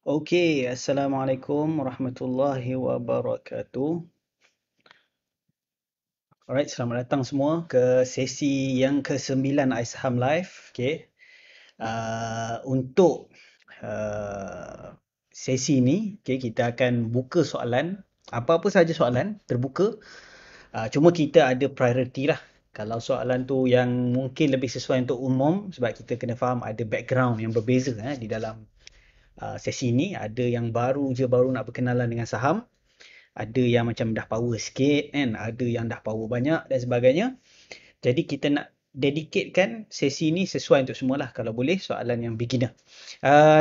Okey, Assalamualaikum warahmatullahi wabarakatuh. Alright, selamat datang semua ke sesi yang ke-9 Aisham Live. Okey. Untuk sesi ni, okey, kita akan buka soalan. Apa-apa saja soalan, terbuka. Cuma kita ada priority lah. Kalau soalan tu yang mungkin lebih sesuai untuk umum, sebab kita kena faham ada background yang berbeza di dalam sesi ni. Ada yang baru nak berkenalan dengan saham. Ada yang macam dah power sikit kan, ada yang dah power banyak dan sebagainya. Jadi kita nak dedicatekan sesi ni sesuai untuk semualah, kalau boleh soalan yang beginner.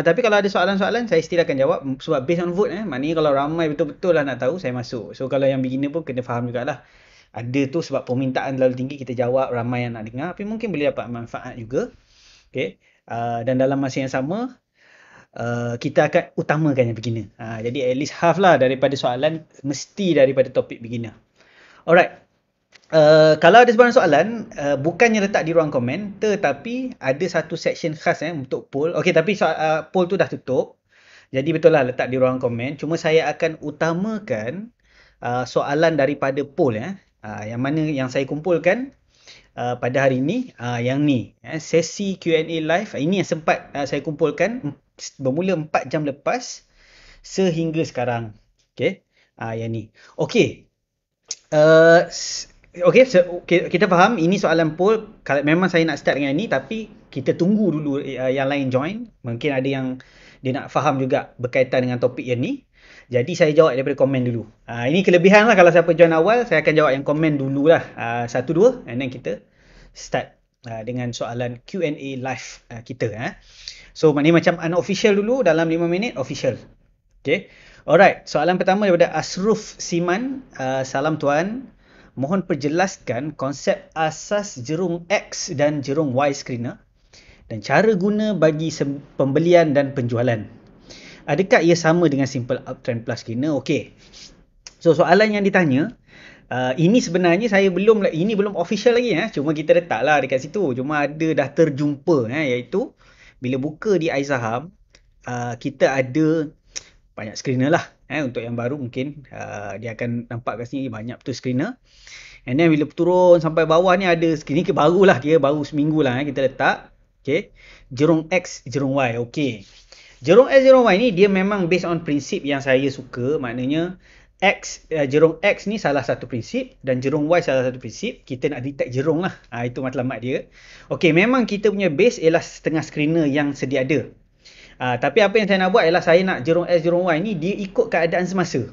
Tapi kalau ada soalan-soalan saya still akan jawab sebab based on vote maknanya kalau ramai betul-betul lah nak tahu saya masuk. So kalau yang beginner pun kena faham jugalah. Ada tu sebab permintaan terlalu tinggi kita jawab, ramai yang nak dengar, tapi mungkin boleh dapat manfaat juga. Okay. Dan dalam masa yang sama kita akan utamakan yang beginner. Jadi at least half lah daripada soalan mesti daripada topik beginner. Alright. Kalau ada sebarang soalan, bukannya letak di ruang komen, tetapi ada satu section khas untuk poll. Okey, tapi poll tu dah tutup. Jadi betul lah letak di ruang komen. Cuma saya akan utamakan soalan daripada poll yang mana yang saya kumpulkan pada hari ini, yang ni sesi Q&A live. Ini yang sempat saya kumpulkan bermula 4 jam lepas sehingga sekarang. Okey. Yang ni. Okey. Uh, Okey, kita faham ini soalan poll. Kalau memang saya nak start dengan ini, tapi kita tunggu dulu yang lain join. Mungkin ada yang dia nak faham juga berkaitan dengan topik yang ni. Jadi saya jawab daripada komen dulu. Ini kelebihan lah kalau siapa join awal, saya akan jawab yang komen dulu lah. Satu dua, and then kita start dengan soalan Q&A live kita. So maknanya macam unofficial dulu, dalam 5 minit official. Okay. Alright, soalan pertama daripada Asruf Siman. Salam tuan. Mohon perjelaskan konsep asas jerung X dan jerung Y screener dan cara guna bagi pembelian dan penjualan. Adakah ia sama dengan simple uptrend plus screener? Okey. So soalan yang ditanya, ini sebenarnya ini belum official lagi cuma kita letaklah dekat situ. Cuma ada dah terjumpa iaitu bila buka di iSaham, kita ada banyak screener lah. Untuk yang baru mungkin dia akan nampak kat sini banyak betul screener. And then bila turun sampai bawah ni ada screener baru lah, kira baru seminggu lah kita letak. Okay. Jerung X, jerung Y. Okay. Jerung X, jerung Y ni dia memang based on prinsip yang saya suka. Maknanya jerung X ni salah satu prinsip dan jerung Y salah satu prinsip. Kita nak detect jerung lah. Itu matlamat dia. Okay, memang kita punya base ialah setengah screener yang sedia ada. Tapi apa yang saya nak buat ialah saya nak jerung X, jerung Y ni dia ikut keadaan semasa.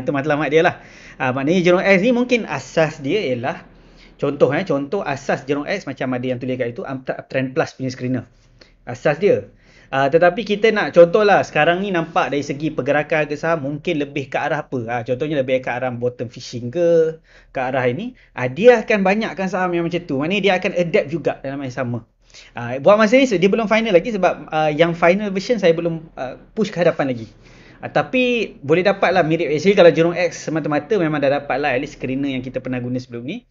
Itu matlamat dia lah. Maknanya jerung X ni mungkin asas dia ialah contoh asas jerung X macam ada yang tulis kat itu uptrend plus punya screener. Asas dia. Tetapi kita nak contohlah sekarang ni nampak dari segi pergerakan harga saham mungkin lebih ke arah apa? Contohnya lebih ke arah bottom fishing ke arah ini. Dia akan banyakkan saham yang macam tu. Maknanya dia akan adapt juga dalam yang sama. Buat masa ni dia belum final lagi sebab yang final version saya belum push ke hadapan lagi. Tapi boleh dapat lah mirip. Actually kalau jerung X semata-mata memang dah dapat lah at least screener yang kita pernah guna sebelum ni.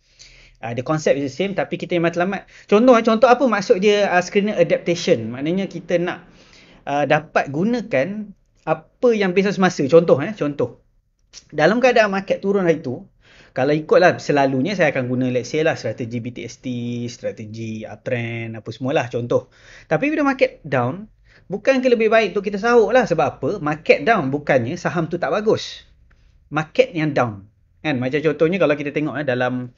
The concept is the same tapi kita yang matlamat. Contoh apa maksud dia screener adaptation? Maknanya kita nak dapat gunakan apa yang based semasa. Contoh. Dalam keadaan market turun hari tu, kalau ikutlah selalunya saya akan guna let's say lah strategi BTST, strategi uptrend, apa semualah contoh. Tapi bila market down, bukan ke lebih baik untuk kita sahut lah. Sebab apa? Market down bukannya saham tu tak bagus. Market yang down. Kan? Macam contohnya kalau kita tengok dalam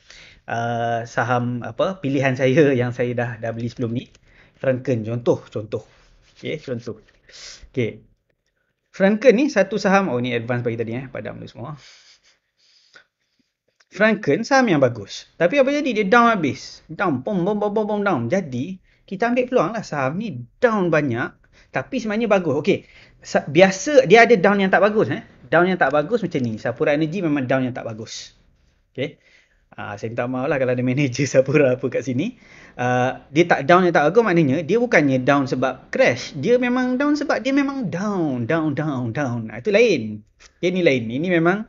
saham pilihan saya yang saya dah beli sebelum ni. Franken contoh. Okay, contoh. Okay. Franken ni satu saham. Ni advance bagi tadi padam dulu semua. Franken saham yang bagus. Tapi apa jadi? Dia down habis. Down. Down. Jadi, kita ambil peluang lah saham ni down banyak. Tapi sebenarnya bagus. Okey. Biasa dia ada down yang tak bagus. Down yang tak bagus macam ni. Sapura Energy memang down yang tak bagus. Okey. Saya minta maaf lah kalau ada manager Sapura apa kat sini. Dia tak down yang tak bagus maknanya dia bukannya down sebab crash. Dia memang down sebab dia memang down. Itu lain. Dia ni lain. Ini memang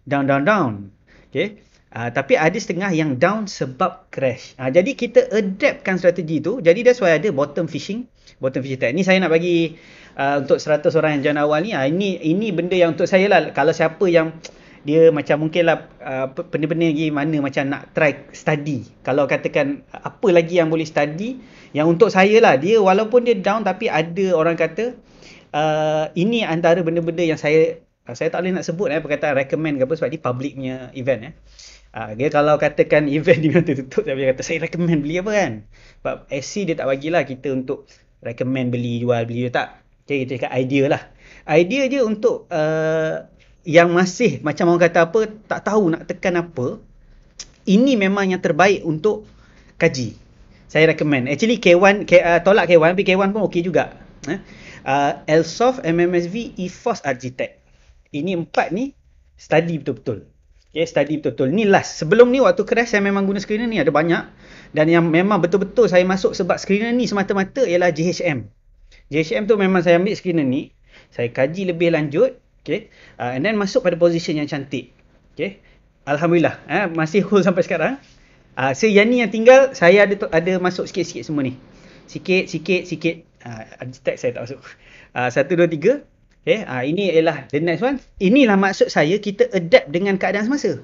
down. Okay. Tapi ada setengah yang down sebab crash. Jadi kita adaptkan strategi tu. Jadi that's why ada bottom fishing tag. Ni saya nak bagi untuk 100 orang yang join awal ni. Ini benda yang untuk saya lah. Kalau siapa yang dia macam mungkin lah benda-benda lagi mana macam nak try study. Kalau katakan apa lagi yang boleh study. Yang untuk saya lah, dia walaupun dia down tapi ada orang kata ini antara benda-benda yang saya tak boleh nak sebut perkataan recommend ke apa sebab ni public punya event dia kalau katakan event dia tutup tapi kata saya recommend beli apa kan. Sebab SC dia tak bagilah kita untuk recommend beli jual beli tak. Okay, kita cakap idea lah. Idea je untuk yang masih macam orang kata apa tak tahu nak tekan apa. Ini memang yang terbaik untuk kaji. Saya recommend. Actually K1 tolak K1 tapi K1 pun okey juga. Elsoft, MMSV, EFOS, Argitect. Ini 4 ni study betul-betul. Okay, study betul-betul. Ni last. Sebelum ni waktu crash saya memang guna screener ni ada banyak. Dan yang memang betul-betul saya masuk sebab screener ni semata-mata ialah JHM. JHM tu memang saya ambil screener ni. Saya kaji lebih lanjut. Okay. And then masuk pada position yang cantik. Okay. Alhamdulillah. Masih hold sampai sekarang. So yang ni yang tinggal saya ada masuk sikit-sikit semua ni. Sikit. Architect saya tak masuk. 1, 2, 3. Okay, ini ialah the next one. Inilah maksud saya kita adapt dengan keadaan semasa.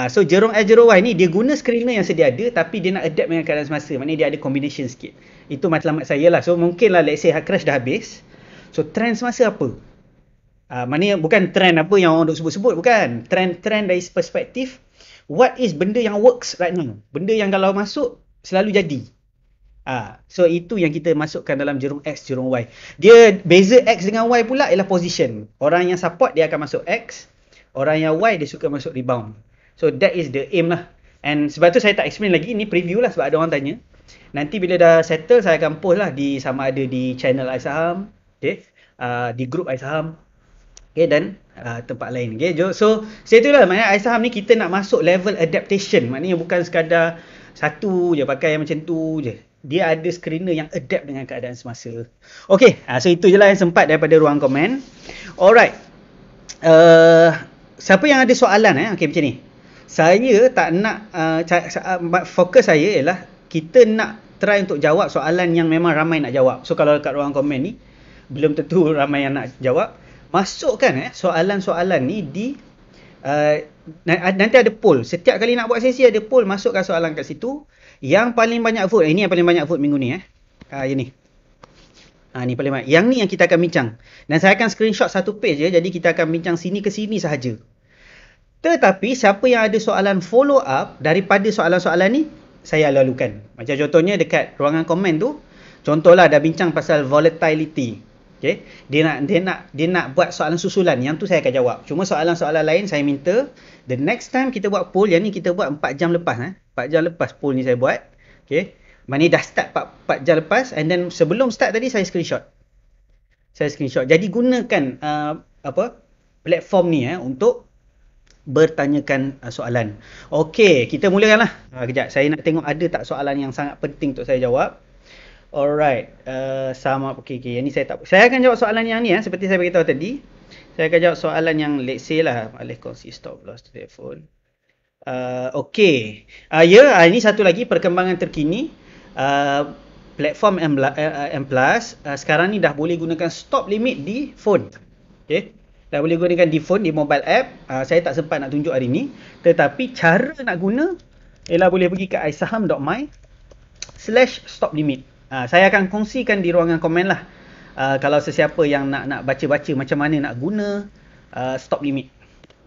So Jerong L, Jerong Y ni dia guna screener yang sedia ada tapi dia nak adapt dengan keadaan semasa. Maknanya dia ada combination sikit. Itu matlamat saya lah. So mungkin lah let's say crash dah habis. So trend semasa apa? Maknanya bukan trend apa yang orang duk sebut-sebut. Bukan. Trend dari perspektif what is benda yang works right now. Benda yang kalau masuk selalu jadi. So itu yang kita masukkan dalam Jerong X, Jerong Y. Dia beza X dengan Y pula ialah position. Orang yang support dia akan masuk X. Orang yang Y dia suka masuk rebound. So that is the aim lah. And sebab tu saya tak explain lagi. Ini preview lah sebab ada orang tanya. Nanti bila dah settle saya akan post lah sama ada di channel iSaham. Okay. Di group iSaham. Okay, dan tempat lain. Okay. So itulah maknanya iSaham ni kita nak masuk level adaptation. Maknanya bukan sekadar satu je pakai yang macam tu je. Dia ada screener yang adapt dengan keadaan semasa. Okay, so itu je lah yang sempat daripada ruang komen. Alright. Siapa yang ada soalan okay, macam ni. Saya tak nak, fokus saya ialah kita nak try untuk jawab soalan yang memang ramai nak jawab. So kalau kat ruang komen ni, belum tentu ramai yang nak jawab. Masukkan soalan-soalan ni di, nanti ada poll. Setiap kali nak buat sesi ada poll, masukkan soalan kat situ. Yang paling banyak vote, ini yang paling banyak vote minggu ni ini. Ni paling banyak. Yang ni yang kita akan bincang. Dan saya akan screenshot satu page je, jadi kita akan bincang sini ke sini sahaja. Tetapi siapa yang ada soalan follow up daripada soalan-soalan ni, saya lalukan. Macam contohnya dekat ruangan komen tu, contohlah dah bincang pasal volatility. Okay? Dia nak buat soalan susulan. Yang tu saya akan jawab. Cuma soalan-soalan lain saya minta the next time kita buat poll, yang ni kita buat 4 jam lepas 4 jam lepas poll ni saya buat. Okay. Maknanya dah start 4 jam lepas, and then sebelum start tadi saya screenshot. Jadi gunakan platform ni untuk bertanyakan soalan. Okey, kita mulakanlah. Kejap, saya nak tengok ada tak soalan yang sangat penting untuk saya jawab. Alright, okey. Yang ni saya tak. Saya akan jawab soalan yang ni seperti saya beritahu tadi. Saya akan jawab soalan yang let's say lah, boleh kongsi stop loss telefon. Okey. Ini satu lagi perkembangan terkini. Platform M+, sekarang ni dah boleh gunakan stop limit di phone. Okey. Dah boleh gunakan di phone, di mobile app. Saya tak sempat nak tunjuk hari ni. Tetapi cara nak guna ialah boleh pergi ke isaham.my/stop limit. Saya akan kongsikan di ruangan komen lah. Kalau sesiapa yang nak baca-baca macam mana nak guna stop limit.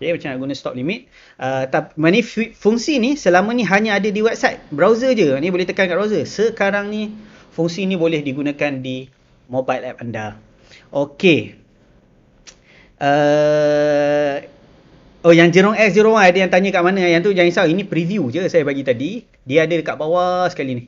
Okay, macam nak guna stop limit. Tapi fungsi ni selama ni hanya ada di website. Browser je. Ni boleh tekan kat browser. Sekarang ni fungsi ni boleh digunakan di mobile app anda. Okey. Yang Jerong X, Jerong Y ada yang tanya kat mana. Yang tu jangan risau. Ini preview je saya bagi tadi. Dia ada dekat bawah sekali ni.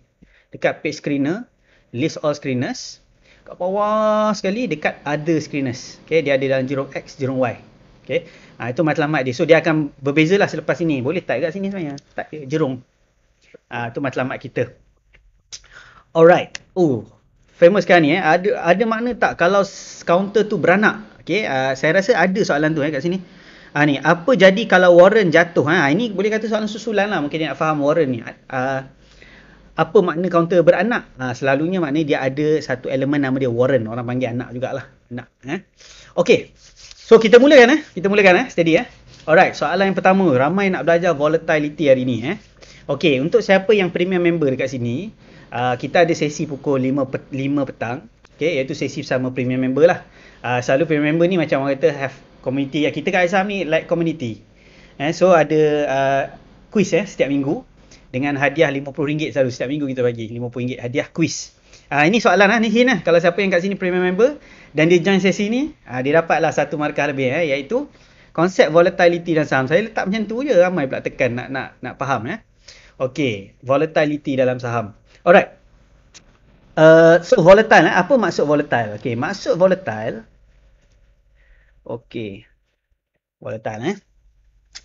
Dekat page screener. List all screeners. Kat bawah sekali dekat other screeners. Okay, dia ada dalam Jerong X, Jerong Y. Okay. Itu matlamat dia. So dia akan berbeza lah selepas ini. Boleh type kat sini sebenarnya. Type Jerong. Itu matlamat kita. Alright. Famous kan ni Ada makna tak kalau counter tu beranak? Okay. Saya rasa ada soalan tu kat sini. Ni, apa jadi kalau Warren jatuh? Ini boleh kata soalan susulan lah. Mungkin dia nak faham Warren ni. Apa makna kaunter beranak? Selalunya maknanya dia ada satu elemen nama dia Warren. Orang panggil anak jugalah. Anak. Okey. So, kita mulakan. Kita mulakan. Steady. Alright, soalan yang pertama. Ramai nak belajar volatility hari ni. Okey, untuk siapa yang premium member dekat sini, kita ada sesi pukul 5 petang. Okey, iaitu sesi bersama premium member lah. Selalu premium member ni macam orang kata have community. Kita kat Islam ni like community. So ada quiz setiap minggu dengan hadiah RM50 selalu setiap minggu kita bagi RM50 hadiah quiz. Ini soalan ni hint kalau siapa yang kat sini premium member dan dia join sesi ni, dia dapatlah 1 markah lebih iaitu konsep volatility dalam saham. Saya letak macam tu je, ramai pula tekan nak faham Okey, volatility dalam saham. Alright. So volatile apa maksud volatile? Okey, maksud volatile volatile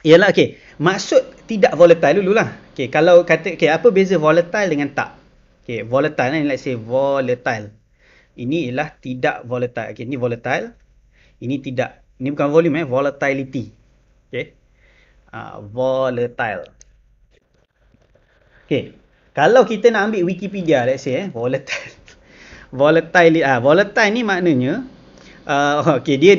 ialah maksud tidak volatile dululah. Kalau kata apa beza volatile dengan tak? Volatile let's say volatile. Ini ialah tidak volatile. Ini volatile. Ini tidak. Ini bukan volume volatility. Volatile. Kalau kita nak ambil Wikipedia let's say volatile. Volatile ni maknanya dia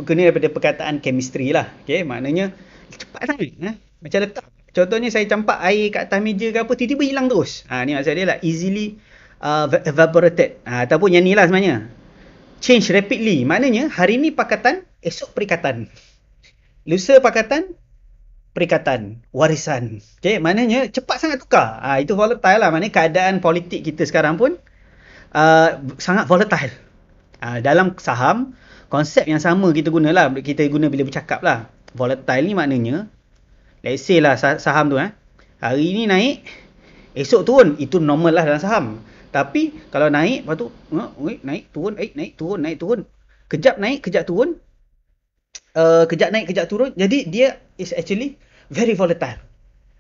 kena daripada perkataan chemistry lah. Maknanya cepat sangat macam letak. Contohnya saya campak air kat atas meja ke apa, tiba-tiba hilang terus. Ni maksud dia lah easily evaporated. Ataupun yang ni lah sebenarnya. Change rapidly. Maknanya hari ni pakatan, esok perikatan. Lusa pakatan, perikatan, warisan. Maknanya cepat sangat tukar. Itu volatile lah. Maknanya keadaan politik kita sekarang pun sangat volatile. Dalam saham, konsep yang sama kita guna bila bercakap lah. Volatile ni maknanya, let's say lah saham tu hari ni naik, esok turun. Itu normal lah dalam saham. Tapi kalau naik, lepas tu naik, turun. Kejap naik, kejap turun. Kejap naik, kejap turun. Jadi dia is actually very volatile.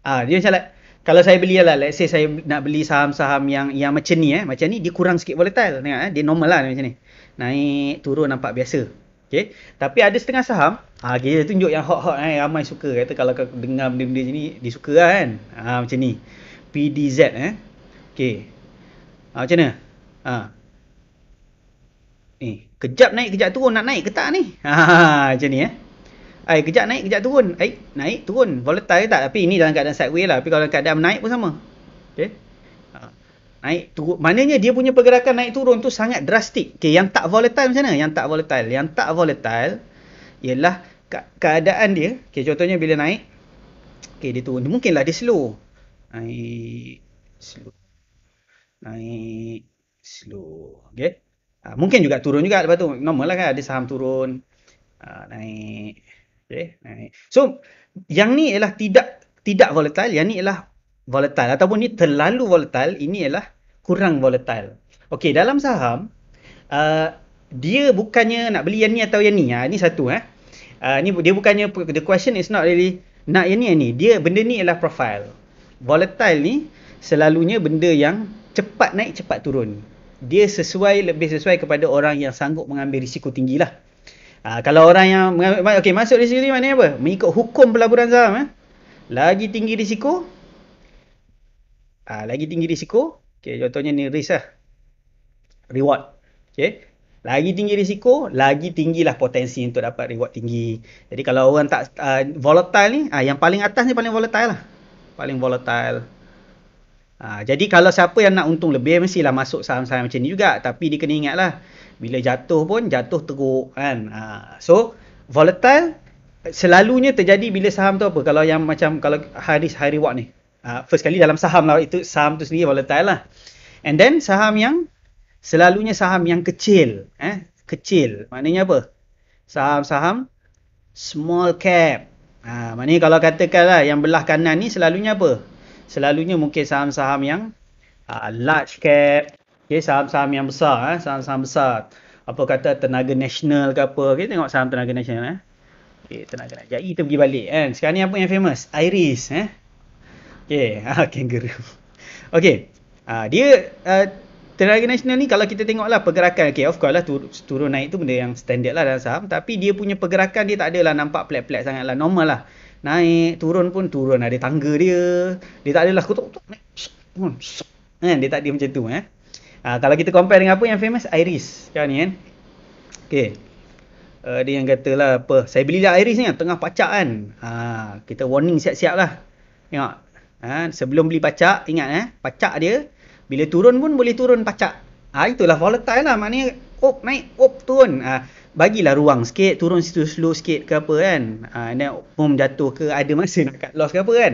Dia macam kalau saya beli lah, let's say saya nak beli saham-saham yang macam ni macam ni dia kurang sikit volatile. Tengok dia normal lah macam ni. Naik, turun nampak biasa. Tapi ada setengah saham, kita tunjuk yang hot-hot ramai suka. Kata kalau kau dengar benda-benda macam ni, dia suka lah kan. Macam ni. PDZ macam mana? Ni, kejap naik, kejap turun. Nak naik ke tak ni? Macam ni kejap naik, kejap turun. Naik, turun. Volatile ke tak? Tapi ini dalam keadaan sideways lah. Tapi kalau dalam keadaan naik pun sama. Naik, turun. Maknanya dia punya pergerakan naik turun tu sangat drastik. Yang tak volatile macam mana? Yang tak volatile ialah keadaan dia. Contohnya bila naik, dia turun. Mungkinlah dia slow. Naik, slow. Mungkin juga turun juga lepas tu. Normal lah kan, ada saham turun. Naik. Naik. So, yang ni ialah tidak volatile. Yang ni ialah volatile. Ataupun ni terlalu volatile. Ini ialah kurang volatile. Dalam saham, dia bukannya nak beli yang ni atau yang ni. Ni satu. Ni dia bukannya, the question is not really nak yang ni. Benda ni ialah profile. Volatile ni selalunya benda yang cepat naik, cepat turun. Dia lebih sesuai kepada orang yang sanggup mengambil risiko tinggi lah. Kalau orang yang masuk risiko tinggi maknanya apa? Mengikut hukum pelaburan saham. Lagi tinggi risiko, contohnya ni risk lah. Reward. Lagi tinggi risiko, lagi tinggilah potensi untuk dapat reward tinggi. Jadi kalau orang tak volatile ni, yang paling atas ni paling volatile lah. Paling volatile. Jadi kalau siapa yang nak untung lebih, mestilah masuk saham-saham macam ni juga. Tapi dia kena ingat lah, bila jatuh pun jatuh teruk kan. So volatile selalunya terjadi bila saham tu apa? Kalau yang macam kalau high reward ni. First kali dalam saham lah, itu saham tu sendiri volatile lah. And then saham yang selalunya saham yang kecil. Kecil maknanya apa? Saham-saham small cap. Maknanya kalau katakanlah yang belah kanan ni selalunya apa? Selalunya mungkin saham-saham yang large cap. Saham-saham yang besar. Saham-saham besar. Apa kata Tenaga Nasional ke apa. Kita tengok saham Tenaga Nasional. Tenaga Nasional. Kita pergi balik kan. Sekarang ni apa yang famous? Iris. Kangaroo. Dia tenaga nasional ni kalau kita tengok lah pergerakan, okay, of course lah turun naik tu benda yang standard lah dalam saham, tapi dia punya pergerakan dia tak adalah nampak pelik-pelik sangat lah, normal lah. Naik, turun pun turun, ada tangga dia tak adalah kutuk naik, turun, kan, dia tak ada macam tu. Kalau kita compare dengan apa yang famous, Iris kan ni kan. Okay. Dia yang kata lah apa, saya beli dah Iris ni tengah pacak kan. Kita warning siap-siap lah. Tengok. Sebelum beli pacak, ingat pacak dia bila turun pun boleh turun pacak. Itulah volatile lah, maknanya naik, turun. Bagilah ruang sikit, turun situ slow sikit ke apa kan. Dan jatuh ke, ada masa nak cut loss ke apa kan.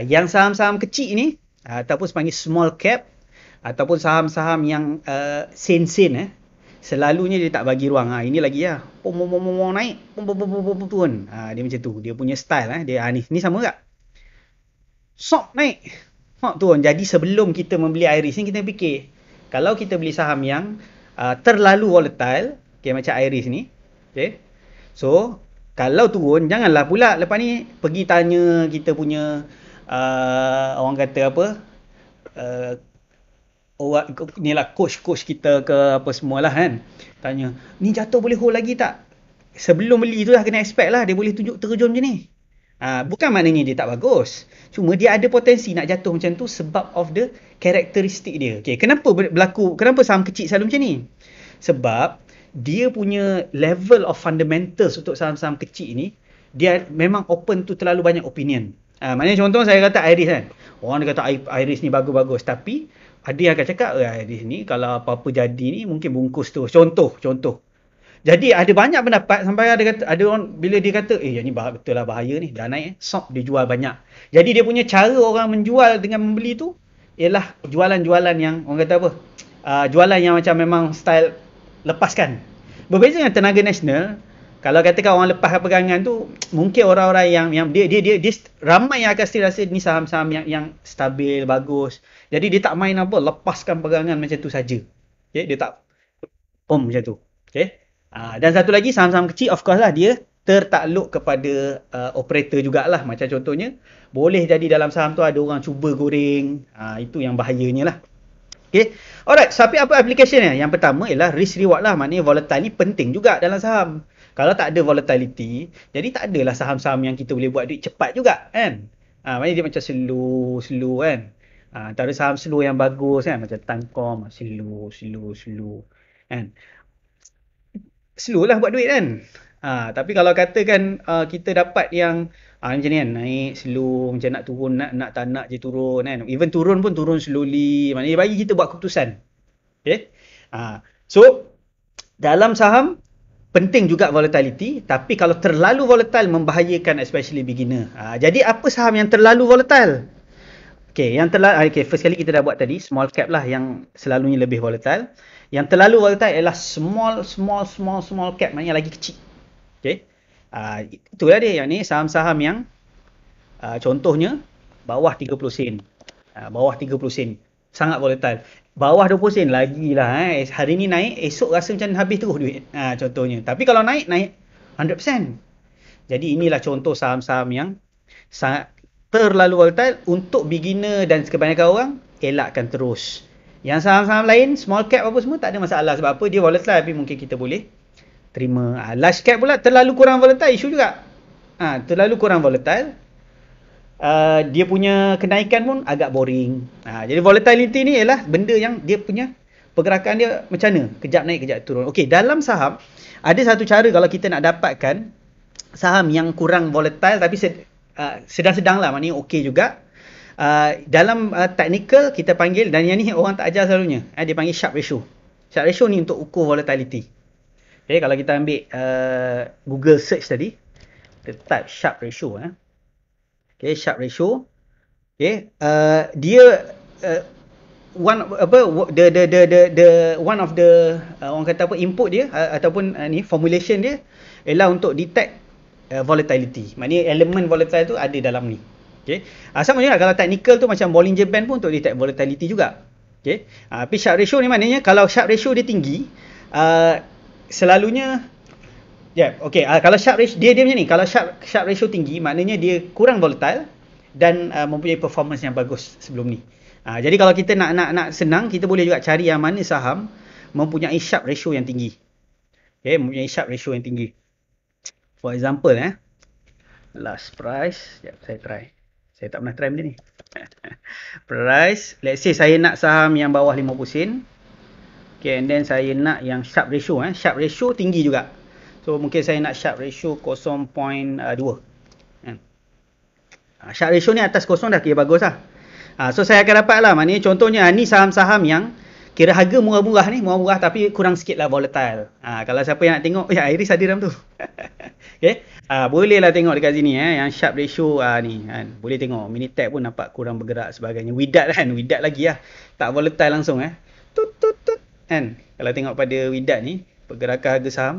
Yang saham-saham kecil ni ataupun sepanggil small cap ataupun saham-saham yang sen-sen selalunya dia tak bagi ruang. Ini lagi lah. Naik, turun. Dia macam tu. Dia punya style dia ni sama tak? Sok naik, turun. Jadi sebelum kita membeli Iris ni, kita fikir, kalau kita beli saham yang terlalu volatile, okay, macam Iris ni, okay, so kalau turun, janganlah pula lepas ni pergi tanya kita punya orang kata apa, ni lah coach kita ke apa semualah kan, tanya, ni jatuh boleh hold lagi tak? Sebelum beli tu dah kena expect lah dia boleh tunjuk terjun macam ni. Bukan maknanya dia tak bagus, cuma dia ada potensi nak jatuh macam tu sebab of the karakteristik dia. Okay, kenapa berlaku, kenapa saham kecil selalu macam ni? Sebab dia punya level of fundamentals untuk saham-saham kecil ni, dia memang open tu terlalu banyak opinion. Maknanya contoh saya kata Iris kan, orang dia kata Iris ni bagus-bagus, tapi ada yang akan cakap Iris ni kalau apa-apa jadi ni mungkin bungkus tu, contoh. Jadi ada banyak pendapat sampai ada orang bila dia kata yang ni betul lah bahaya ni, dah naik stop, dia jual banyak. Jadi dia punya cara orang menjual dengan membeli tu ialah jualan-jualan yang orang kata apa, jualan yang macam memang style lepaskan. Berbeza dengan tenaga nasional, kalau katakan orang lepas pegangan tu, mungkin orang-orang yang dia ramai yang akan still rasa ni saham-saham yang stabil, bagus. Jadi dia tak main apa, lepaskan pegangan macam tu saja. Okay, dia tak macam tu. Okay. Dan satu lagi, saham-saham kecil of course lah dia tertakluk kepada operator jugalah. Macam contohnya, boleh jadi dalam saham tu ada orang cuba goreng. Itu yang bahayanya lah. Okay. Alright, tapi apa application yang pertama ialah risk reward lah. Maknanya volatile ni penting juga dalam saham. Kalau tak ada volatility, jadi tak adalah saham-saham yang kita boleh buat duit cepat juga kan. Maknanya dia macam slow kan. Antara saham slow yang bagus kan, macam Tancom, slow kan. Slow lah buat duit kan. Tapi kalau katakan kita dapat yang macam ni kan, naik slow, macam nak turun, nak tak nak je turun kan. Even turun pun turun slowly, maknanya bagi kita buat keputusan. Okay. So dalam saham penting juga volatility, tapi kalau terlalu volatile membahayakan especially beginner. Jadi apa saham yang terlalu volatile? Okay, first kali kita dah buat tadi, small cap lah yang selalunya lebih volatile. Yang terlalu volatile ialah small cap, maknanya lagi kecil. Okay. Itulah dia, yang ni saham-saham yang contohnya bawah 30 sen. Bawah 30 sen. Sangat volatile. Bawah 20 sen lagi lah. Hari ni naik, esok rasa macam habis terus duit. Contohnya. Tapi kalau naik 100%. Jadi inilah contoh saham-saham yang sangat terlalu volatile. Untuk beginner dan kebanyakan orang, elakkan terus. Yang saham-saham lain, small cap apa semua, tak ada masalah. Sebab apa? Dia volatile, tapi mungkin kita boleh terima. Large cap pula terlalu kurang volatile, isu juga. Terlalu kurang volatile, dia punya kenaikan pun agak boring. Jadi volatility ni ialah benda yang dia punya pergerakan dia macam mana, kejap naik kejap turun. Okey, dalam saham ada satu cara kalau kita nak dapatkan saham yang kurang volatile tapi sedang-sedang lah, maknanya okey juga. Dalam technical kita panggil, dan yang ni orang tak ajar selalunya, dia panggil Sharpe ratio. Sharpe ratio ni untuk ukur volatility. Okay, kalau kita ambil Google search tadi, kita type Sharpe ratio. Okay, Sharpe ratio. Okay, dia one of the orang kata apa, input dia ataupun ni formulation dia ialah untuk detect volatility. Maknanya elemen volatile tu ada dalam ni. Okay. Sama juga kalau technical tu macam Bollinger Band pun untuk detect volatility juga. Okay. Tapi Sharpe ratio ni maknanya kalau Sharpe ratio dia tinggi, selalunya okay, kalau Sharpe ratio dia macam ni, kalau Sharpe ratio tinggi maknanya dia kurang volatile dan mempunyai performance yang bagus sebelum ni. Jadi kalau kita nak senang, kita boleh juga cari yang mana saham mempunyai Sharpe ratio yang tinggi. Okay, mempunyai Sharpe ratio yang tinggi. For example, last price. Sekejap, saya try. Saya tak pernah try benda ni. Price, let's say saya nak saham yang bawah 50 sen. Okay, and then saya nak yang Sharpe ratio. Sharpe ratio tinggi juga. So, mungkin saya nak Sharpe ratio 0.2. Sharpe ratio ni atas 0 dah kira bagus lah. So, saya akan dapat lah. Maknanya contohnya, ni saham-saham yang kira harga murah-murah ni. Murah-murah tapi kurang sikit lah volatile. Kalau siapa yang nak tengok, Iris ada dalam tu. Okay. Boleh lah tengok dekat sini yang Sharpe ratio ni kan. Boleh tengok minute tab pun nampak kurang bergerak sebagainya. Widat kan, Widat lagi lah. Tak volatile langsung tut kan. Kalau tengok pada Widat ni, pergerakan harga saham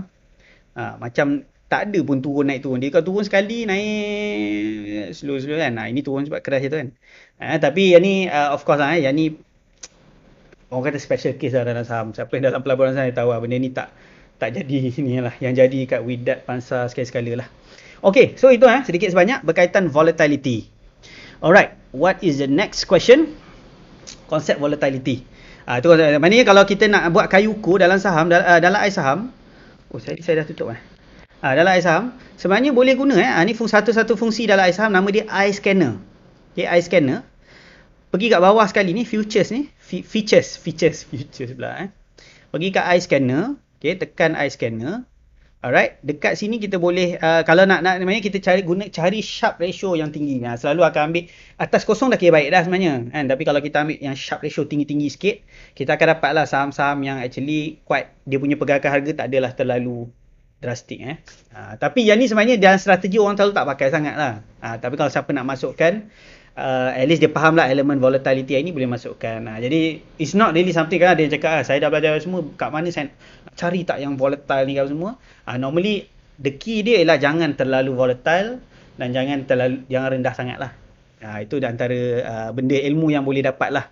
macam tak ada pun turun naik turun. Dia kalau turun sekali naik slow kan. Ini turun sebab crash tu kan. Tapi yang ni of course yang ni orang kata special case lah dalam saham. Siapa yang dalam pelaburan saya tahu benda ni tak jadi ni lah. Yang jadi kat Widat Pansa sekali-sekala lah. Okay, so itu sedikit sebanyak berkaitan volatility. Alright, what is the next question? Konsep volatility. Itu maknanya kalau kita nak buat kayu ukur dalam saham, dalam eye saham. Saya dah tutup dalam eye saham, sebenarnya boleh guna ni satu fungsi dalam eye saham, nama dia eye scanner. Okay, eye scanner. Pergi kat bawah sekali ni, futures ni, features pula Pergi kat eye scanner, okay, tekan eye scanner. Alright, dekat sini kita boleh kalau nak namanya kita cari Sharpe ratio yang tinggi. Selalu akan ambil atas 0 dah kira baik dah sebenarnya kan. Tapi kalau kita ambil yang Sharpe ratio tinggi-tinggi sikit, kita akan dapatlah saham-saham yang actually quite dia punya pergerakan harga tak adalah terlalu drastik tapi yang ni sebenarnya dalam strategi orang selalu tak pakai sangat lah. Tapi kalau siapa nak masukkan, at least dia faham lah elemen volatility ini boleh masukkan. Jadi it's not really something kan dia cakap saya dah belajar semua, kat mana saya nak cari tak yang volatile ni kalau semua. Normally the key dia ialah jangan terlalu volatile dan jangan rendah sangat lah. Itu antara benda ilmu yang boleh dapat lah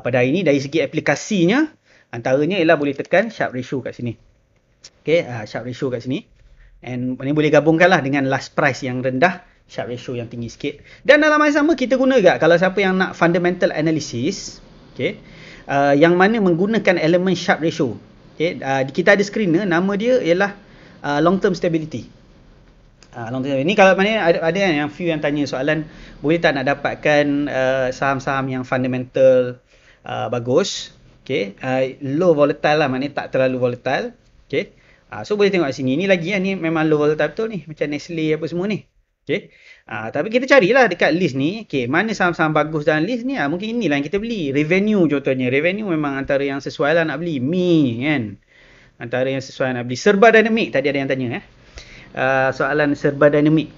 pada hari ni. Dari segi aplikasinya, antaranya ialah boleh tekan Sharpe ratio kat sini. Okay, Sharpe ratio kat sini. And ni boleh gabungkan lah dengan last price yang rendah, Sharpe ratio yang tinggi sikit. Dan dalam masa sama kita guna juga kalau siapa yang nak fundamental analysis, okay, yang mana menggunakan elemen Sharpe ratio. Okay, kita ada screener, nama dia ialah long term stability. Ini kalau mana ada yang few yang tanya soalan, boleh tak nak dapatkan saham-saham yang fundamental bagus, okay, low volatile lah, maknanya tak terlalu volatile. Okay. So boleh tengok kat sini. Ni lagi ni memang low volatile betul ni. Macam Nestle apa semua ni. Okay. Tapi kita carilah dekat list ni. Okay. Mana saham-saham bagus dalam list ni. Mungkin inilah yang kita beli. Revenue contohnya. Revenue memang antara yang sesuai lah nak beli. Mi kan. Antara yang sesuai nak beli. Serba Dynamic. Tadi ada yang tanya. Soalan Serba Dynamic.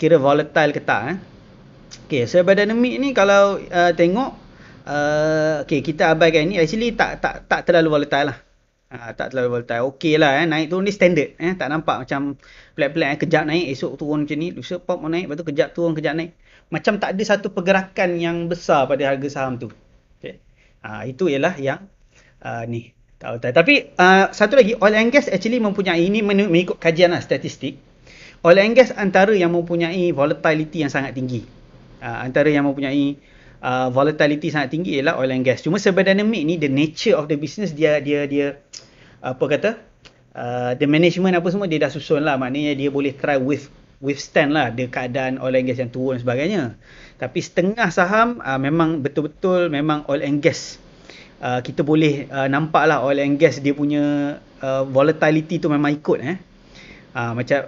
Kira volatile ke tak. Okay. Serba Dynamic ni kalau tengok. Okay. Kita abaikan ni. Actually tak terlalu volatile lah. Tak terlalu volatile. Okey lah naik turun ni standard. Tak nampak macam pelik-pelik. Kejap naik, esok turun macam ni. Lusa pop naik, lepas tu kejap turun, kejap naik. Macam tak ada satu pergerakan yang besar pada harga saham tu. Okay. Itu ialah yang ni. Tapi satu lagi, oil and gas actually mempunyai, ini mengikut kajian lah, statistik. Oil and gas antara yang mempunyai volatility yang sangat tinggi. Antara yang mempunyai volatility sangat tinggi ialah oil and gas. Cuma Serba Dynamic ni, the nature of the business, dia apa kata, the management apa semua dia dah susun lah. Maknanya dia boleh try withstand lah the keadaan oil and gas yang turun dan sebagainya. Tapi setengah saham memang betul-betul memang oil and gas. Kita boleh nampak lah oil and gas dia punya volatility tu memang ikut macam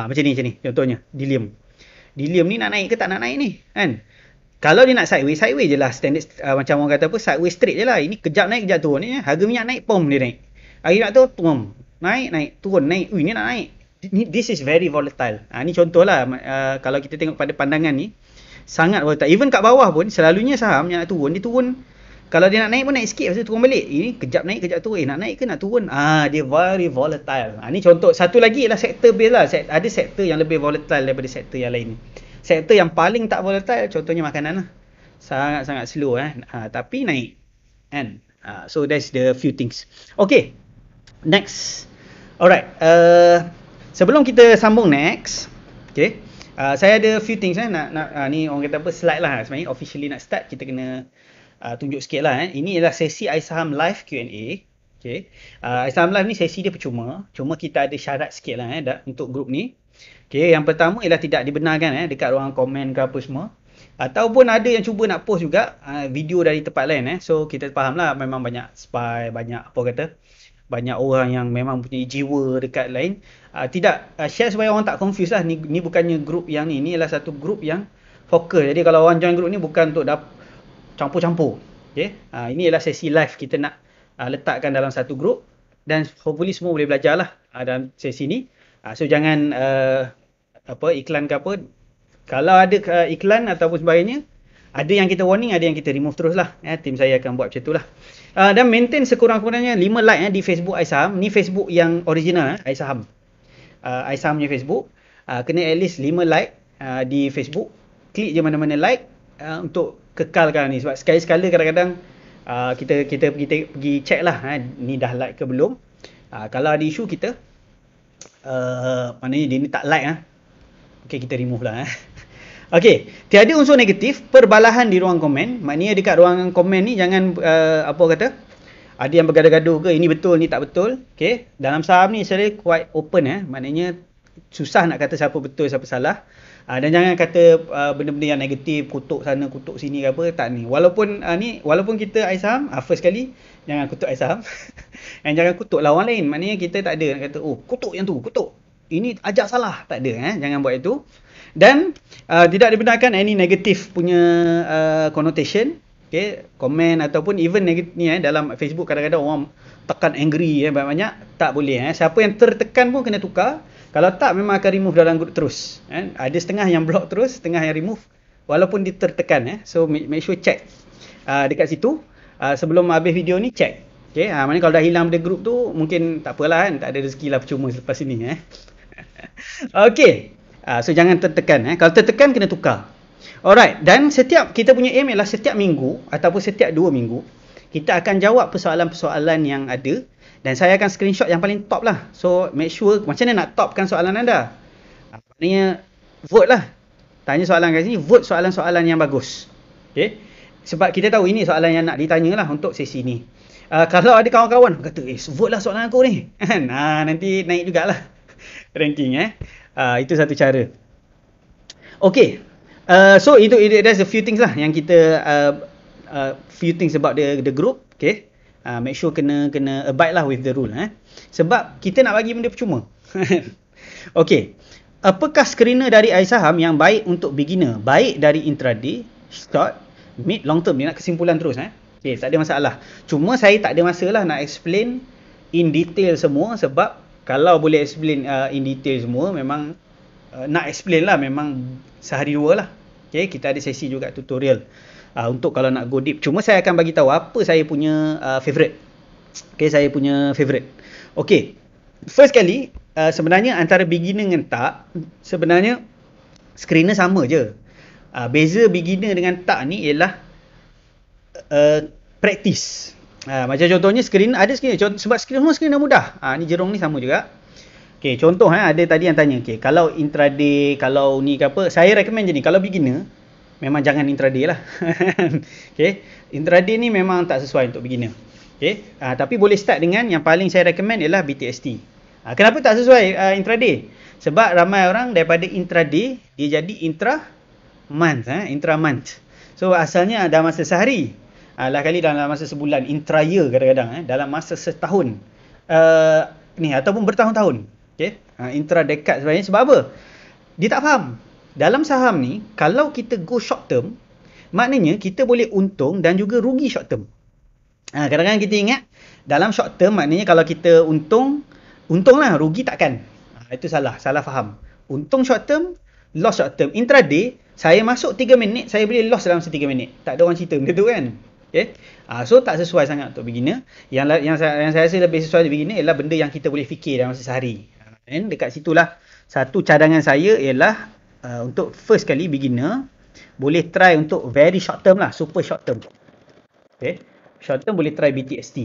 macam ni contohnya Dilium ni nak naik ke tak nak naik ni kan. Kalau dia nak sideways je lah. Standard macam orang kata apa, sideways straight je lah. Ini kejap naik, kejap turun ni. Harga minyak naik, pom dia naik. Hari nak turun, naik, turun, naik. Ni nak naik. This is very volatile. Ni contoh lah. Kalau kita tengok pada pandangan ni, sangat volatile. Even kat bawah pun, selalunya saham yang nak turun, dia turun. Kalau dia nak naik pun naik sikit, lepas tu turun balik. Ini kejap naik, kejap turun. Nak naik ke nak turun? Dia very volatile. Ni contoh. Satu lagi ialah sektor base lah. Ada sektor yang lebih volatile daripada sektor yang lain. Sektor yang paling tak volatile, contohnya makanan lah. Sangat-sangat slow tapi naik kan. So that's the few things. Okay, next. Alright, sebelum kita sambung next, okay, Saya ada few things ni orang kata apa slide lah sebenarnya officially nak start kita kena tunjuk sikit lah. Ini ialah sesi iSaham Live Q&A. Okay. iSaham Live ni sesi dia percuma. Cuma kita ada syarat sikit lah untuk grup ni. Okay. Yang pertama ialah tidak dibenarkan dekat ruangan komen ke apa semua. Ataupun ada yang cuba nak post juga video dari tempat lain. So kita faham lah memang banyak spy, banyak apa kata, banyak orang yang memang punya jiwa dekat lain. Tidak share supaya orang tak confuse lah. Ni bukannya grup yang ni ialah satu grup yang fokus. Jadi kalau orang join grup ni bukan untuk campur-campur. Okay? Ini ialah sesi live kita nak letakkan dalam satu grup dan hopefully semua boleh belajar lah dalam sesi ni. So jangan iklan ke apa. Kalau ada iklan ataupun sebagainya, ada yang kita warning, ada yang kita remove terus lah. Tim saya akan buat macam tu lah. Dan maintain sekurang-kurangnya 5 like di Facebook iSaham. Ni Facebook yang original iSaham. iSaham punya Facebook. Kena at least 5 like di Facebook. Klik je mana-mana like untuk kekalkan ni. Sebab sekali-sekala kadang-kadang kita pergi check lah ni dah like ke belum. Kalau ada isu kita maknanya dia ni tak like okay, kita remove lah Okey, tiada unsur negatif perbalahan di ruang komen. Maknanya dekat ruang komen ni jangan ada yang bergaduh-gaduh ke ini betul ni tak betul. Okey, dalam saham ni saya quite open maknanya susah nak kata siapa betul siapa salah. Dan jangan kata benda-benda yang negatif, kutuk sana kutuk sini ke apa, tak ni. Walaupun walaupun kita iSaham, first kali jangan kutuk iSaham. Dan jangan kutuk lawan lain. Maknanya kita tak ada nak kata kutuk yang tu, kutuk. Ini ajar salah, tak ada jangan buat itu. Dan tidak dibenarkan any negatif punya connotation, okay, komen ataupun even negatif ni dalam Facebook kadang-kadang orang tekan angry banyak-banyak, tak boleh siapa yang tertekan pun kena tukar. Kalau tak memang akan remove dalam group terus ada setengah yang block terus, setengah yang remove walaupun dia tertekan so make sure check dekat situ sebelum habis video ni check. Okay, maknanya kalau dah hilang dari group tu mungkin tak apalah tak ada rezeki lah percuma selepas ini Okay. So jangan tertekan kalau tertekan kena tukar. Alright, dan setiap kita punya aim ialah setiap minggu ataupun setiap 2 minggu kita akan jawab persoalan-persoalan yang ada dan saya akan screenshot yang paling top lah. So make sure macam mana nak topkan soalan anda. Maknanya vote lah. Tanya soalan kat sini, vote soalan-soalan yang bagus. Okay? Sebab kita tahu ini soalan yang nak ditanya lah untuk sesi ni. Kalau ada kawan-kawan kata, vote lah soalan aku ni. Nanti naik jugalah ranking itu satu cara. Okay. So that's a few things lah yang kita few things about the group. Okay. Make sure kena abide lah with the rule sebab kita nak bagi benda percuma. Okay. Apakah screener dari iSaham yang baik untuk beginner? Baik dari intraday, short, mid, long term. Dia nak kesimpulan terus Okay, tak ada masalah. Cuma saya tak ada masa lah nak explain in detail semua sebab kalau boleh explain in detail semua memang nak explain lah memang sehari dua lah. Okay, kita ada sesi juga tutorial untuk kalau nak go deep. Cuma saya akan bagi tahu apa saya punya favourite. Okay, saya punya favourite. Okay, first kali sebenarnya antara beginner dengan tak, sebenarnya screener sama je. Beza beginner dengan tak ni ialah practice. Macam contohnya screener, ada screener sebab semua screener mudah. Ni Jerong ni sama juga. Okay, contoh ada tadi yang tanya, okay, kalau intraday, kalau ni ke apa, saya recommend je ni, kalau beginner, memang jangan intraday lah. Okay, intraday ni memang tak sesuai untuk beginner. Okay, tapi boleh start dengan yang paling saya recommend ialah BTST. Kenapa tak sesuai intraday? Sebab ramai orang daripada intraday, dia jadi intra-month. Intra-month. So, asalnya dalam masa sehari. Lah kali dalam masa sebulan, intra-year kadang-kadang. Dalam masa setahun. Ataupun bertahun-tahun. Okay? Intra-decade sebenarnya. Sebab apa? Dia tak faham. Dalam saham ni, kalau kita go short term, maknanya kita boleh untung dan juga rugi short term. Kadang-kadang kita ingat, dalam short term maknanya kalau kita untunglah, rugi takkan. Itu salah faham. Untung short term, loss short term. Intraday, saya masuk 3 minit, saya boleh loss dalam 3 minit. Tak ada orang cerita benda tu kan. Okay? So tak sesuai sangat untuk beginner. Yang saya rasa lebih sesuai untuk beginner ialah benda yang kita boleh fikir dalam masa sehari. Dan dekat situlah satu cadangan saya ialah untuk first kali beginner, boleh try untuk very short term lah, super short term. Okay? Short term boleh try BTST.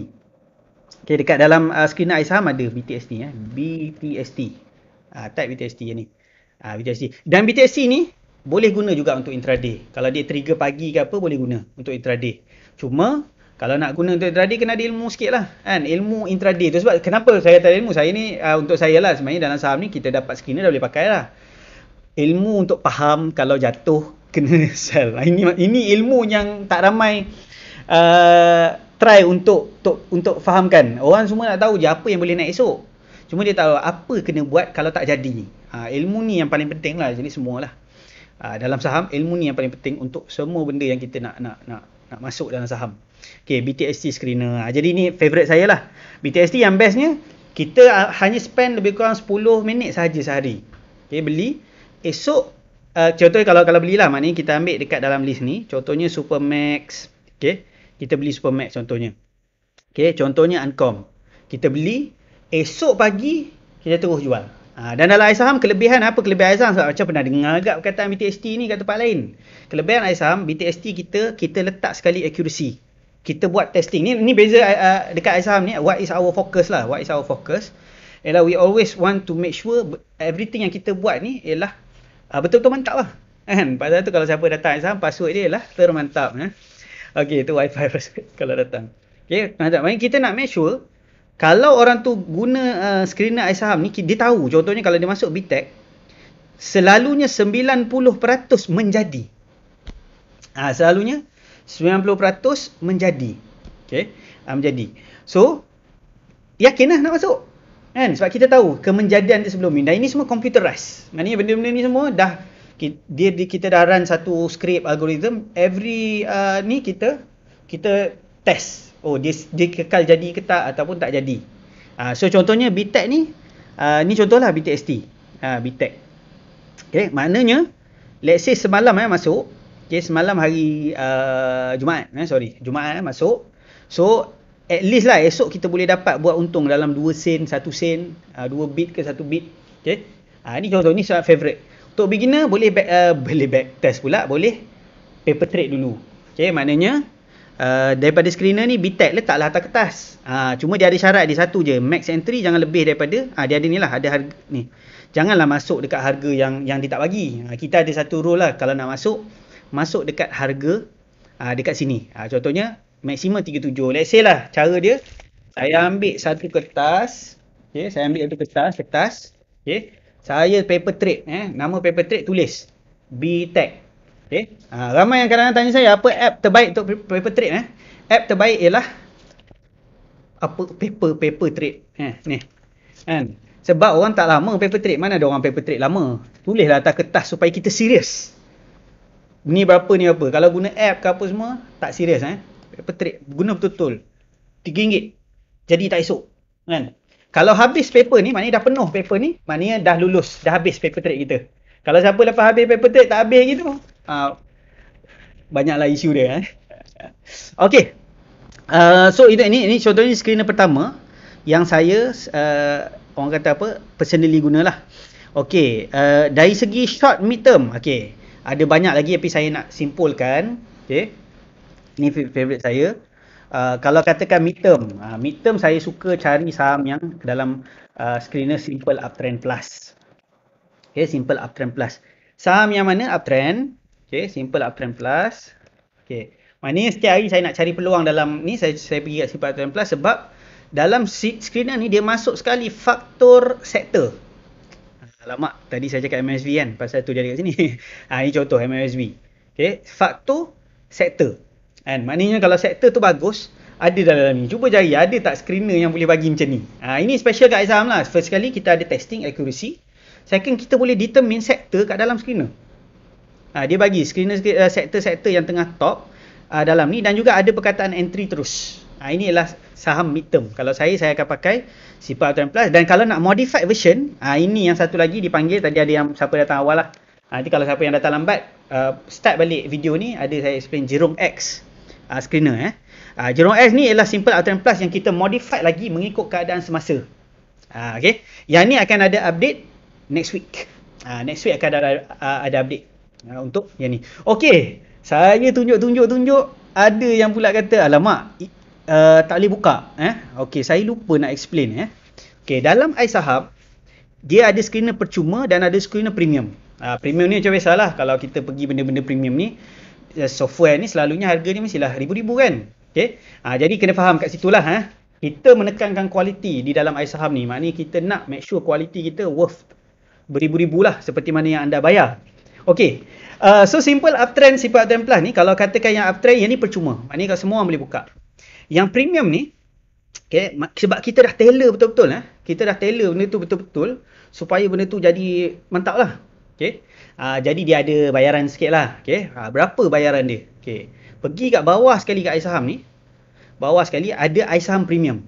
Okay, dekat dalam screener iSaham ada BTST. BTST. Type BTST je ni. BTST. Dan BTST ni boleh guna juga untuk intraday. Kalau dia trigger pagi ke apa, boleh guna untuk intraday. Cuma kalau nak guna untuk intraday kena ada ilmu sikit lah kan, ilmu intraday tu. Sebab kenapa saya kata ilmu, saya ni untuk saya lah sebenarnya dalam saham ni kita dapat screener dah boleh pakai lah. Ilmu untuk faham kalau jatuh kena sell. Ini ilmu yang tak ramai try untuk fahamkan. Orang semua nak tahu je apa yang boleh naik esok. Cuma dia tahu apa kena buat kalau tak jadi. Ilmu ni yang paling penting lah. Jadi semualah. Dalam saham, ilmu ni yang paling penting untuk semua benda yang kita nak masuk dalam saham. Okay, BTST screener. Jadi ni favourite saya lah. BTST yang bestnya, kita hanya spend lebih kurang 10 minit sahaja sehari. Okay, beli. Esok, contohnya kalau belilah, maknanya kita ambil dekat dalam list ni. Contohnya Supermax. Okay, kita beli Supermax contohnya. Okay, contohnya Uncom. Kita beli, esok pagi kita terus jual. Dan dalam saham kelebihan apa? Kelebihan saham macam pernah dengar agak perkataan BTST ni kat tempat lain. Kelebihan saham BTST kita letak sekali accuracy. Kita buat testing. Ni beza dekat saham ni, what is our focus lah. What is our focus? Ialah we always want to make sure everything yang kita buat ni ialah betul-betul mantap lah. Kan? Pasal tu kalau siapa datang saham, password dia ialah termantap. Okey, tu wifi password kalau datang. Okey, mantap. Maksudnya kita nak make sure kalau orang tu guna screener saham ni, dia tahu. Contohnya kalau dia masuk BTEC, selalunya 90% menjadi. Selalunya 90% menjadi. Okay? Menjadi. So, yakinlah nak masuk. Kan? Sebab kita tahu kemenjadian dia sebelum ni. Dan ini semua computerized. Maknanya benda-benda ni semua dah, kita dah run satu script, algorithm. Every ni kita test. Oh, dia kekal jadi ke tak ataupun tak jadi. So contohnya BTEC ni, ni contohlah BTST. BTEC. Okay, maknanya let's say semalam masuk. Okay, semalam hari Jumaat, Jumaat masuk. So at least lah esok kita boleh dapat buat untung dalam 2 sen, 1 sen, 2 bit ke 1 bit. Okay. Ni contoh, ni sangat favorite. Untuk beginner boleh back test pula, boleh paper trade dulu. Okay, maknanya daripada screener ni BTEC letaklah atas kertas. Cuma dia ada syarat dia satu je, max entry jangan lebih daripada dia ada ni lah, ada harga ni. Janganlah masuk dekat harga yang dia tak bagi. Kita ada satu rule lah, kalau nak masuk dekat harga dekat sini. Contohnya maksimum 37. Let's say lah cara dia, saya ambil satu kertas. Okay, saya ambil satu kertas. Okay, saya paper trade, nama paper trade tulis BTEC. Okay. Ramai yang kadang-kadang tanya saya, apa app terbaik untuk paper trade? App terbaik ialah apa? Paper trade. Ni. Kan? Sebab orang tak lama paper trade. Mana ada orang paper trade lama? Tulislah atas kertas supaya kita serius. Ni berapa, ni apa. Kalau guna app ke apa semua, tak serius. Paper trade guna betul-betul. RM3. Jadi tak esok. Kan? Kalau habis paper ni, maknanya dah penuh paper ni, maknanya dah lulus, dah habis paper trade kita. Kalau siapa lepas habis paper trade tak habis gitu, banyaklah isu dia. Okay. So ini contohnya screener pertama yang saya orang kata apa, personally gunalah. Okay. Dari segi short mid term, okay, ada banyak lagi tapi saya nak simpulkan. Okay. Ini favorite saya. Kalau katakan mid term saya suka cari saham yang dalam screener Simple Uptrend Plus. Okay, Simple Uptrend Plus. Saham yang mana uptrend? Okay, Simple Uptrend Plus. Okay, maknanya setiap hari saya nak cari peluang dalam ni, saya pergi kat Simple Uptrend Plus sebab dalam screener ni dia masuk sekali faktor sektor. Alamak, tadi saya cakap MSV kan, pasal tu dia ada kat sini. Ini contoh MSV. Okay, faktor sektor. Kan, maknanya kalau sektor tu bagus, ada dalam ni. Cuba cari, ada tak screener yang boleh bagi macam ni. Ini special kat saham lah. First kali kita ada testing accuracy. Second, kita boleh determine sektor kat dalam screener. Dia bagi screener sektor-sektor yang tengah top dalam ni, dan juga ada perkataan entry terus. Ini adalah saham mid term. Kalau saya akan pakai Simple Uptrend Plus. Dan kalau nak modified version, ini yang satu lagi dipanggil, tadi ada yang siapa datang awal lah. Nanti kalau siapa yang datang lambat, start balik video ni, ada saya explain Jerome X screener. Jerome X ni ialah Simple Uptrend Plus yang kita modified lagi mengikut keadaan semasa. Okay. Yang ni akan ada update next week. Next week akan ada update untuk yang ni. Okey, saya tunjuk. Ada yang pula kata, alamak, tak boleh buka. Okey, saya lupa nak explain. Okey, dalam saham dia ada screener percuma dan ada screener premium. Premium ni macam biasalah, kalau kita pergi benda-benda premium ni, software ni selalunya harga ni mestilah ribu-ribu kan. Okay? Jadi kena faham kat situlah. Kita menekankan kualiti di dalam air saham ni. Maknanya kita nak make sure kualiti kita worth beribu-ribu lah, seperti mana yang anda bayar. Okay. So simple uptrend, simple uptrend plus ni, kalau katakan yang uptrend, yang ni percuma. Maknanya semua orang boleh buka. Yang premium ni, okay, sebab kita dah tailor betul-betul. Kita dah tailor benda tu betul-betul supaya benda tu jadi mantap lah. Okay. Jadi dia ada bayaran sikit lah. Okay. Berapa bayaran dia? Okay. Pergi kat bawah sekali kat air saham ni. Bawah sekali ada air saham premium.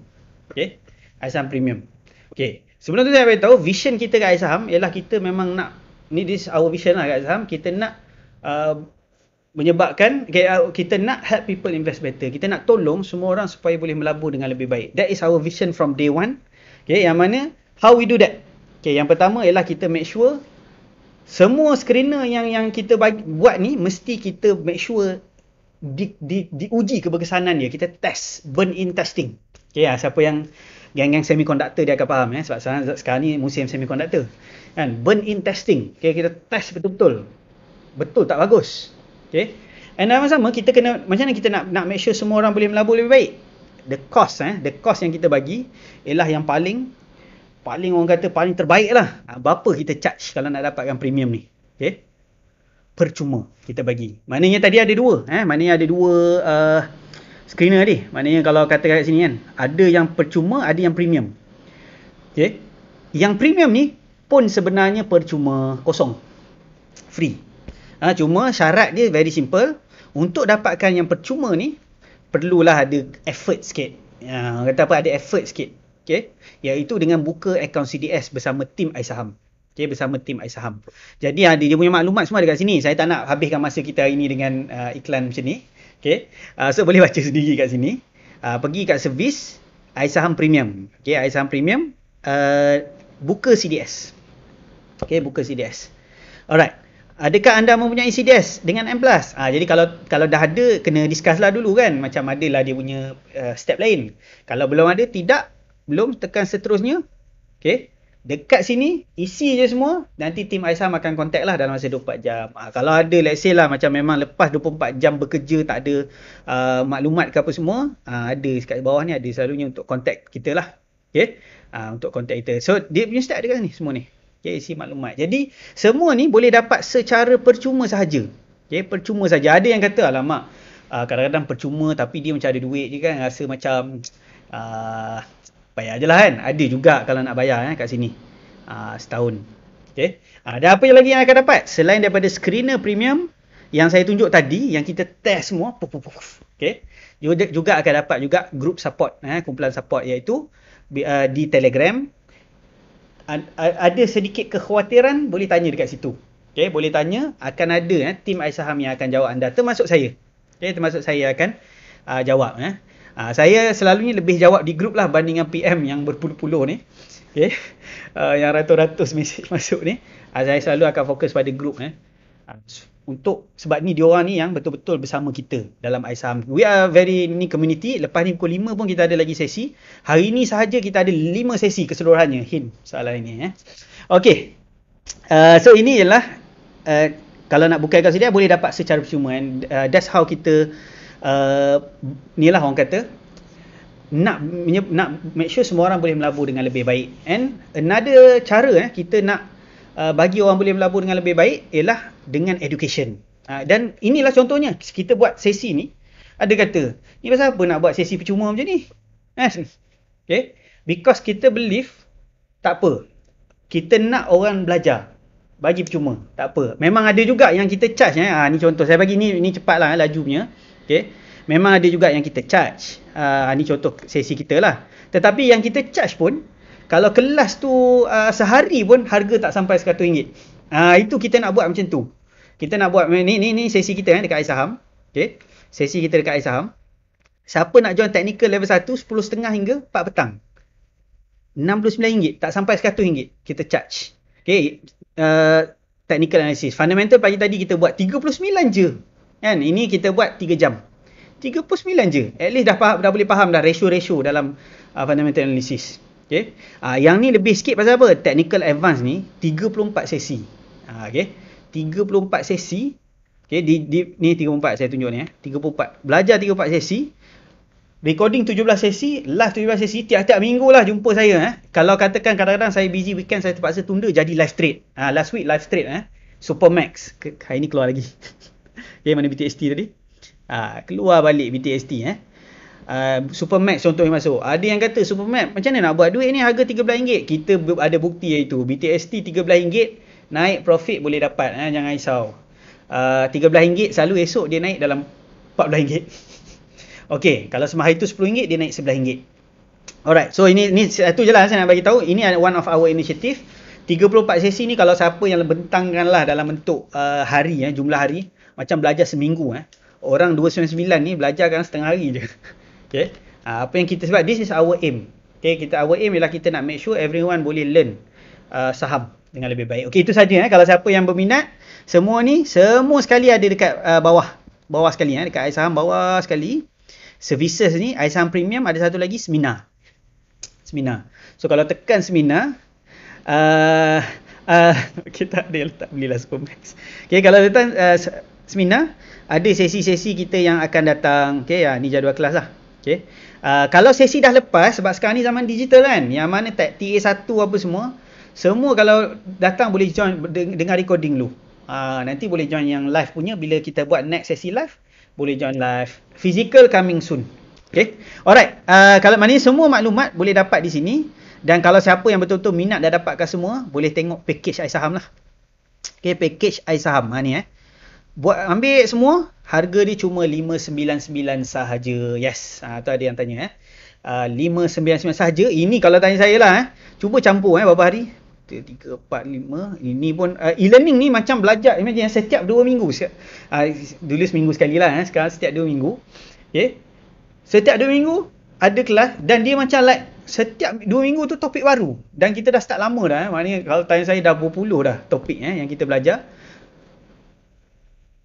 Okay. Air saham premium. Okay. Sebelum tu saya beritahu, vision kita kat air saham ialah kita memang nak, ni this our vision lah kat air saham. Kita nak menyebabkan, kita nak help people invest better. Kita nak tolong semua orang supaya boleh melabur dengan lebih baik. That is our vision from day one. Okay. Yang mana, how we do that? Okay. Yang pertama ialah kita make sure semua screener yang kita buat ni, mesti kita make sure diuji keberkesanan dia. Kita test, burn-in testing. Okay, siapa yang geng-geng semiconductor dia akan faham. Sebab sekarang ni musim semiconductor. Kan? Burn-in testing. Okay, kita test betul-betul. Betul tak bagus. Okay. And sama-sama, kita kena, macam mana kita nak make sure semua orang boleh melabur lebih baik? The cost yang kita bagi ialah yang paling orang kata paling terbaik lah. Berapa kita charge kalau nak dapatkan premium ni? Okay. Percuma kita bagi. Maknanya tadi ada dua. Maknanya ada dua screener ni. Maknanya kalau kata kat sini kan, ada yang percuma, ada yang premium. Okay. Yang premium ni pun sebenarnya percuma, kosong. Free. Cuma syarat dia very simple. Untuk dapatkan yang percuma ni, perlulah ada effort sikit. Kata apa, ada effort sikit. Okay. Iaitu dengan buka akaun CDS bersama tim air saham. Okay, bersama tim air saham. Jadi dia punya maklumat semua dekat sini. Saya tak nak habiskan masa kita hari ni dengan iklan macam ni. Okay. So boleh baca sendiri kat sini. Pergi kat servis air saham premium. Okay, air saham premium. Buka CDS. Okay, buka CDS. Alright. Adakah anda mempunyai CDS dengan M+? Jadi kalau dah ada, kena discuss lah dulu kan. Macam adalah dia punya step lain. Kalau belum ada, belum, tekan seterusnya. Okay. Dekat sini, isi je semua. Nanti tim air saham akan contact lah dalam masa 24 jam. Kalau ada, let's say lah, macam memang lepas 24 jam bekerja, tak ada maklumat ke apa semua, ada kat bawah ni, ada selalunya untuk contact kita lah. Okay. Untuk contact kita. So, dia punya step ada kat sini, semua ni. Okay, isi maklumat. Jadi, semua ni boleh dapat secara percuma sahaja. Okay, percuma saja. Ada yang kata, alamak, kadang-kadang percuma tapi dia macam ada duit je kan. Rasa macam bayar je lah kan. Ada juga kalau nak bayar kat sini. Setahun. Okay. Dan apa lagi yang akan dapat? Selain daripada screener premium yang saya tunjuk tadi, yang kita test semua. Okay. Juga akan dapat juga group support. Kumpulan support, iaitu di Telegram. Ada sedikit kekhawatiran, boleh tanya dekat situ. Okay, boleh tanya. Akan ada tim air saham yang akan jawab anda. Termasuk saya. Okay, termasuk saya akan jawab. Saya selalunya lebih jawab di grup lah banding dengan PM yang berpuluh-puluh ni. Okay. Yang ratus-ratus mesej masuk ni. Saya selalu akan fokus pada grup. Sebab ni diorang ni yang betul-betul bersama kita dalam air saham. We are very community. Lepas ni pukul 5 pun kita ada lagi sesi. Hari ni sahaja kita ada 5 sesi keseluruhannya. Soalan ini. Okay. So ini ialah kalau nak buka akaun sedia boleh dapat secara percuma. And that's how kita ni lah orang kata nak make sure semua orang boleh melabur dengan lebih baik. And another cara kita nak bagi orang boleh melabur dengan lebih baik ialah dengan education. Dan inilah contohnya, kita buat sesi ni, ada kata, ni pasal apa nak buat sesi percuma macam ni? Okay. Because kita believe, tak apa, kita nak orang belajar, bagi percuma, tak apa. Memang ada juga yang kita charge. Ni contoh, saya bagi ni cepat lah laju punya. Okay. Memang ada juga yang kita charge. Ni contoh sesi kita lah. Tetapi yang kita charge pun, kalau kelas tu sehari pun harga tak sampai RM100. Itu kita nak buat macam tu. Kita nak buat ni sesi kita dekat air saham. Okay. Sesi kita dekat air saham. Siapa nak join technical level 1, 10.30 hingga 4 petang. RM69, tak sampai RM100 kita charge. Okay. Technical analysis. Fundamental pagi tadi kita buat 39 je. Kan? Ini kita buat 3 jam. 39 je. At least dah boleh faham dah ratio-ratio dalam fundamental analysis. Okay. Yang ni lebih sikit pasal apa? Technical Advance ni 34 sesi. Okay. 34 sesi. Okay. Ni 34 saya tunjuk ni. 34. Belajar 34 sesi. Recording 17 sesi. Live 17 sesi. Tiap-tiap minggu lah jumpa saya. Kalau katakan kadang-kadang saya busy weekend, saya terpaksa tunda jadi live straight. Last week live straight. Supermax. Hari ni keluar lagi. Okay, mana BTST tadi? Keluar balik BTST. Supermax contohnya masuk. Ada yang kata Supermax macam mana nak buat duit ni harga RM13. Kita ada bukti iaitu BTST RM13 naik profit boleh dapat. Jangan risau. RM13 selalu esok dia naik dalam RM14. Okey, kalau semasa itu RM10 dia naik RM11. Alright, so ini satu je lah saya nak bagi tahu. Ini one of our initiative. 34 sesi ni kalau siapa yang bentangkan lah dalam bentuk hari, jumlah hari. Macam belajar seminggu. Orang 299 ni belajarkan setengah hari je. Okay. Apa yang kita sebab, this is our aim. Okay, our aim ialah kita nak make sure everyone boleh learn saham dengan lebih baik. Okay, itu saja. Kalau siapa yang berminat, semua sekali ada dekat bawah sekali. Dekat iSaham bawah sekali. Services ni, iSaham Premium, ada satu lagi seminar. So kalau tekan seminar, kita ada letak belilah Supermax. Okay, kalau datang seminar, ada sesi-sesi kita yang akan datang. Okay, ni jadual kelas lah. Okay. Kalau sesi dah lepas, sebab sekarang ni zaman digital kan, yang mana TA1 apa semua kalau datang boleh join dengan recording dulu. Nanti boleh join yang live punya bila kita buat next sesi live, boleh join live. Physical coming soon. Okay. Alright, kalau mana semua maklumat boleh dapat di sini, dan kalau siapa yang betul-betul minat dah dapatkan semua, boleh tengok package iSaham lah. Okay, package iSaham ni ambil semua, harga dia cuma 599 sahaja. Yes, tu ada yang tanya 599 sahaja. Ini kalau tanya saya lah, cuba campur berapa hari? 3, 4, 5. Ini pun e-learning ni macam belajar. Imagine setiap 2 minggu. Dulu seminggu sekali lah, sekarang setiap 2 minggu. Okay. Setiap 2 minggu ada kelas, dan dia macam like setiap 2 minggu tu topik baru. Dan kita dah start lama dah. Maknanya kalau tanya saya dah berpuluh dah topik yang kita belajar.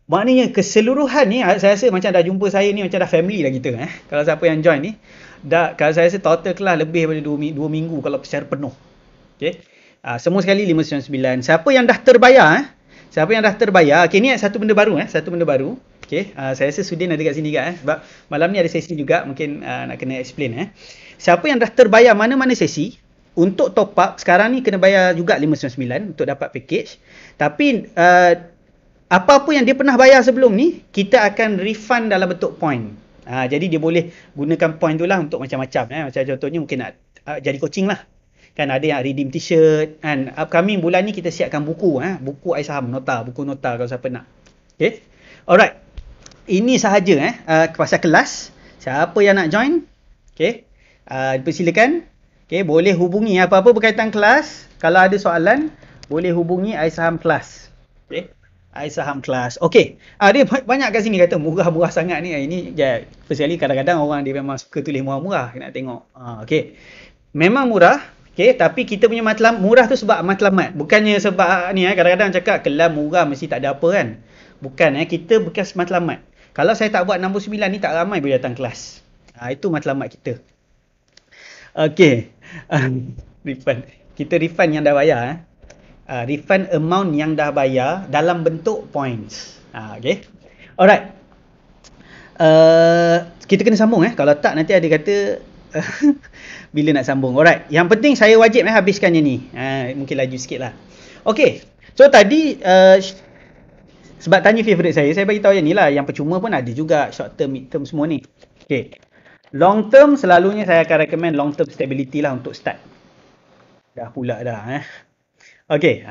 Maknanya keseluruhan ni, saya rasa macam dah jumpa saya ni macam dah family lah kita. Kalau siapa yang join ni, kalau saya rasa total kelas lebih daripada 2 minggu kalau secara penuh. Okay. Semua sekali 599. Siapa yang dah terbayar, okay, ni satu benda baru. Okay. Saya rasa Sudin ada kat sini juga. Sebab malam ni ada sesi juga, mungkin nak kena explain. Siapa yang dah terbayar mana-mana sesi, untuk top up, sekarang ni kena bayar juga 599 untuk dapat package. Tapi apa-apa yang dia pernah bayar sebelum ni, kita akan refund dalam bentuk point. Jadi dia boleh gunakan point tu lah untuk macam-macam. Macam contohnya mungkin nak jadi coaching lah. Kan ada yang redeem t-shirt. Kan upcoming bulan ni kita siapkan buku. Buku iSaham, buku nota kalau siapa nak. Okay. Alright. Ini sahaja pasal kelas. Siapa yang nak join, okay, persilakan. Okay, boleh hubungi apa-apa berkaitan kelas. Kalau ada soalan, boleh hubungi iSaham Class. Okay. iSaham Class. Okey. Dia banyak kat sini kata murah-murah sangat ni. Ini sekali kadang-kadang orang dia memang suka tulis murah-murah. Nak tengok. Okey. Memang murah. Okey, tapi kita punya matlamat murah tu sebab matlamat. Bukannya sebab ni kadang-kadang cakap kelam murah mesti tak ada apa kan. Bukan kita bukan matlamat. Kalau saya tak buat 69 ni tak ramai boleh datang kelas. Itu matlamat kita. Okey. Refund. Kita refund yang dah bayar refund amount yang dah bayar dalam bentuk points. Okay. Alright. Kita kena sambung kalau tak nanti ada kata bila nak sambung. Alright. Yang penting saya wajib habiskan yang ni. Mungkin laju sikit lah. Okay. So tadi sebab tanya favourite saya bagi tahu yang ni lah. Yang percuma pun ada juga, short term, mid term semua ni. Okay. Long term selalunya saya akan recommend long term stability lah untuk start. Dah pula dah. Okay,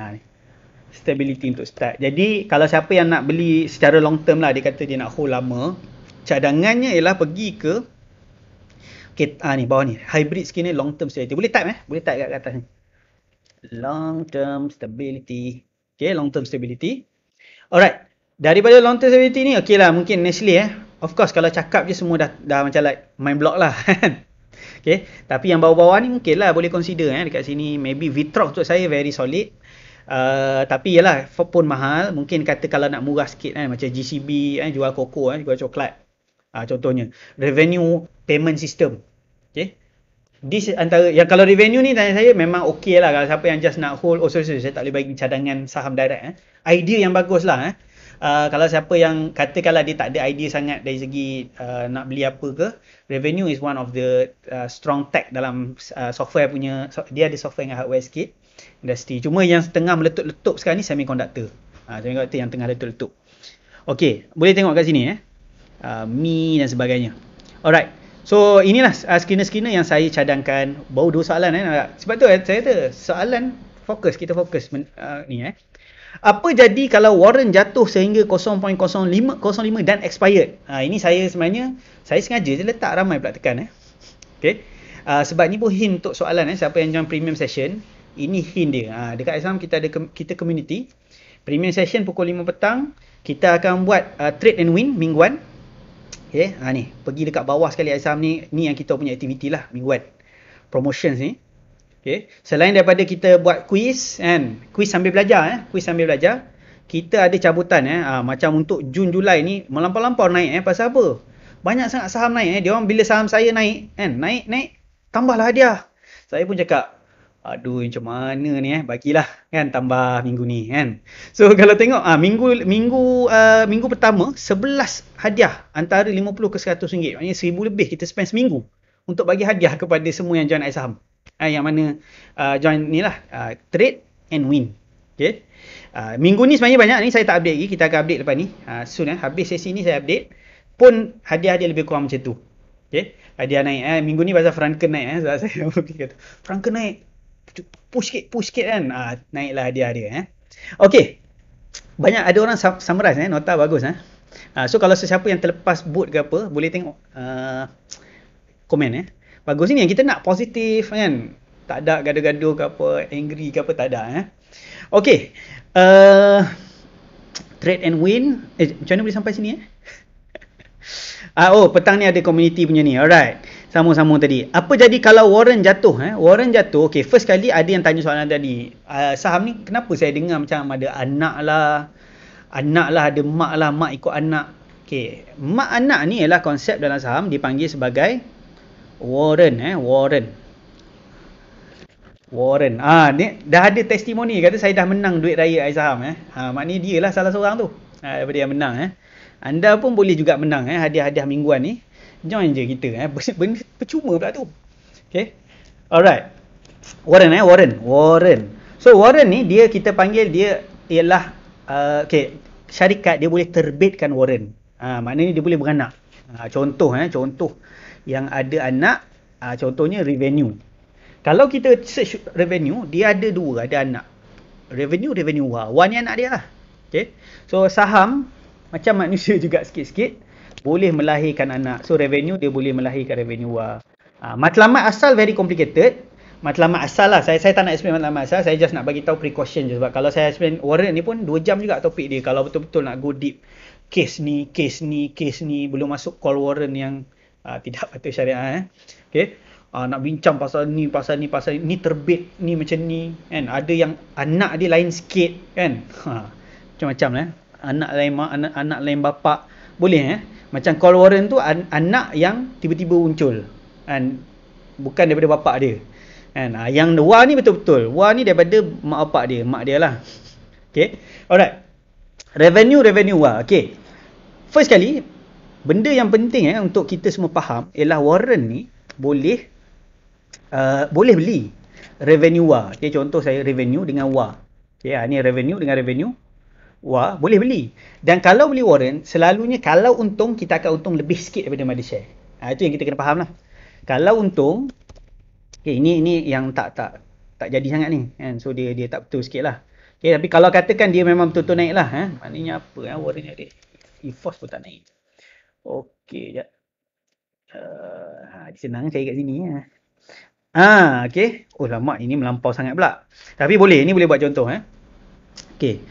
stability untuk start. Jadi kalau siapa yang nak beli secara long term lah, dia kata dia nak hold lama, cadangannya ialah pergi ke ni bawah ni, hybrid skill ni, long term stability. Boleh type boleh type kat atas ni, long term stability. Okay, long term stability. Alright, daripada long term stability ni, okay lah, mungkin Nestle of course kalau cakap je semua dah macam like mind block lah. Okay. Tapi yang bawah-bawah ni mungkin lah boleh consider dekat sini. Maybe Vitrox untuk saya very solid. Tapi yalah pun mahal. Mungkin kata kalau nak murah sikit macam GCB jual koko, jual coklat. Contohnya revenue payment system. Okay. This antara yang kalau revenue ni tanya saya memang okey lah kalau siapa yang just nak hold. Oh sorry, saya tak boleh bagi cadangan saham direct. Idea yang bagus lah. Kalau siapa yang katakanlah dia tak ada idea sangat dari segi nak beli apa ke, revenue is one of the strong tech dalam software punya. Dia ada software dengan hardware sikit industri. Cuma yang tengah meletup-letup sekarang ni semiconductor. Semiconductor yang tengah letup-letup. Okey, boleh tengok kat sini Mi dan sebagainya. Alright. So inilah screener-screener yang saya cadangkan. Baru 2 soalan Sebab tu saya kata soalan kita fokus ni Apa jadi kalau warrant jatuh sehingga 0.05 dan expired? Ini saya sengaja je letak ramai pula tekan Okay. Sebab ni pun hint untuk soalan siapa yang join premium session, ini hint dia. Dekat Islam kita community. Premium session pukul 5 petang, kita akan buat trade and win mingguan. Okay, ni pergi dekat bawah sekali Aisam ni yang kita punya aktiviti lah mingguan. Promotions ni. Okay. Selain daripada kita buat quiz quiz sambil belajar kita ada cabutan macam untuk Jun Julai ni melampau-lampau naik pasal apa? Banyak sangat saham naik dia orang bila saham saya naik naik tambahlah hadiah. Saya pun cakap aduh macam mana ni bagilah tambah minggu ni So kalau tengok minggu pertama 11 hadiah antara 50 ke 100 ringgit. Maknanya 1000 lebih kita spend seminggu untuk bagi hadiah kepada semua yang join iSaham. Yang mana join ni lah trade and win. Okay. Minggu ni sebenarnya banyak ni saya tak update lagi, kita akan update lepas ni. Soon habis sesi ni saya update. Pun hadiah dia lebih kurang macam tu. Okay. Hadiah naik minggu ni pasal Franken naik sebab saya kata Franken naik push sikit naiklah hadiah dia Okey. Banyak ada orang summarize nota bagus So kalau sesiapa yang terlepas boot ke apa boleh tengok komen bagus ni yang kita nak positif tak ada gaduh-gaduh ke apa, angry ke apa, tak ada Okey. Trade and win macam mana boleh sampai sini petang ni ada community punya ni. Alright. Sambung tadi. Apa jadi kalau warrant jatuh? Warrant jatuh. Okay, first kali ada yang tanya soalan tadi. Saham ni kenapa saya dengar macam ada anak lah, ada mak ikut anak. Okay, mak anak ni ialah konsep dalam saham dipanggil sebagai warrant. Warrant. Ni dah ada testimoni kata saya dah menang duit raya iSaham maknanya dia lah salah seorang tu. Daripada yang menang Anda pun boleh juga menang hadiah-hadiah mingguan ni. Join je kita benda percuma pula tu. Okay. Alright. Warrant. So warrant ni kita panggil dia ialah syarikat dia boleh terbitkan warrant. Maknanya dia boleh beranak. Contoh yang ada anak, contohnya revenue. Kalau kita search revenue, dia ada dua, ada anak. Revenue Wah ni anak dia lah. Okay. So saham macam manusia juga sikit-sikit boleh melahirkan anak. So revenue dia boleh melahirkan revenue matlamat asal very complicated. Matlamat asal lah. Saya tak nak explain matlamat asal. Saya just nak bagi tahu precaution je. Sebab kalau saya explain warrant ni pun 2 jam juga topik dia. Kalau betul-betul nak go deep. Case ni. Belum masuk call warrant yang tidak patut syariah. Okay. Nak bincang pasal ni. Ni terbit. Ni macam ni. Ada yang anak dia lain sikit. Macam-macam Anak lain mak, anak lain bapak. Boleh Macam call warrant tu anak yang tiba-tiba muncul bukan daripada bapak dia yang wah ni betul-betul wah ni daripada mak dia lah. Okay. Alright. Revenue wah. Okay. First kali benda yang penting untuk kita semua faham ialah warrant ni boleh beli revenue wah. Okay, contoh saya revenue dengan wah. Okay, ni revenue dengan revenue wah, boleh beli. Dan kalau beli warrant, selalunya kalau untung, kita akan untung lebih sikit daripada mother share. Itu yang kita kena faham lah. Kalau untung, ini yang tak jadi sangat ni. So dia tak betul sikit lah. Okay, tapi kalau katakan dia memang betul-betul naik lah. Maknanya apa warrant ni ada. EFOS pun tak naik. Okay, sekejap. Senang cari kat sini. Okay. Oh lama, ini melampau sangat pula. Tapi boleh, ini boleh buat contoh. Okay.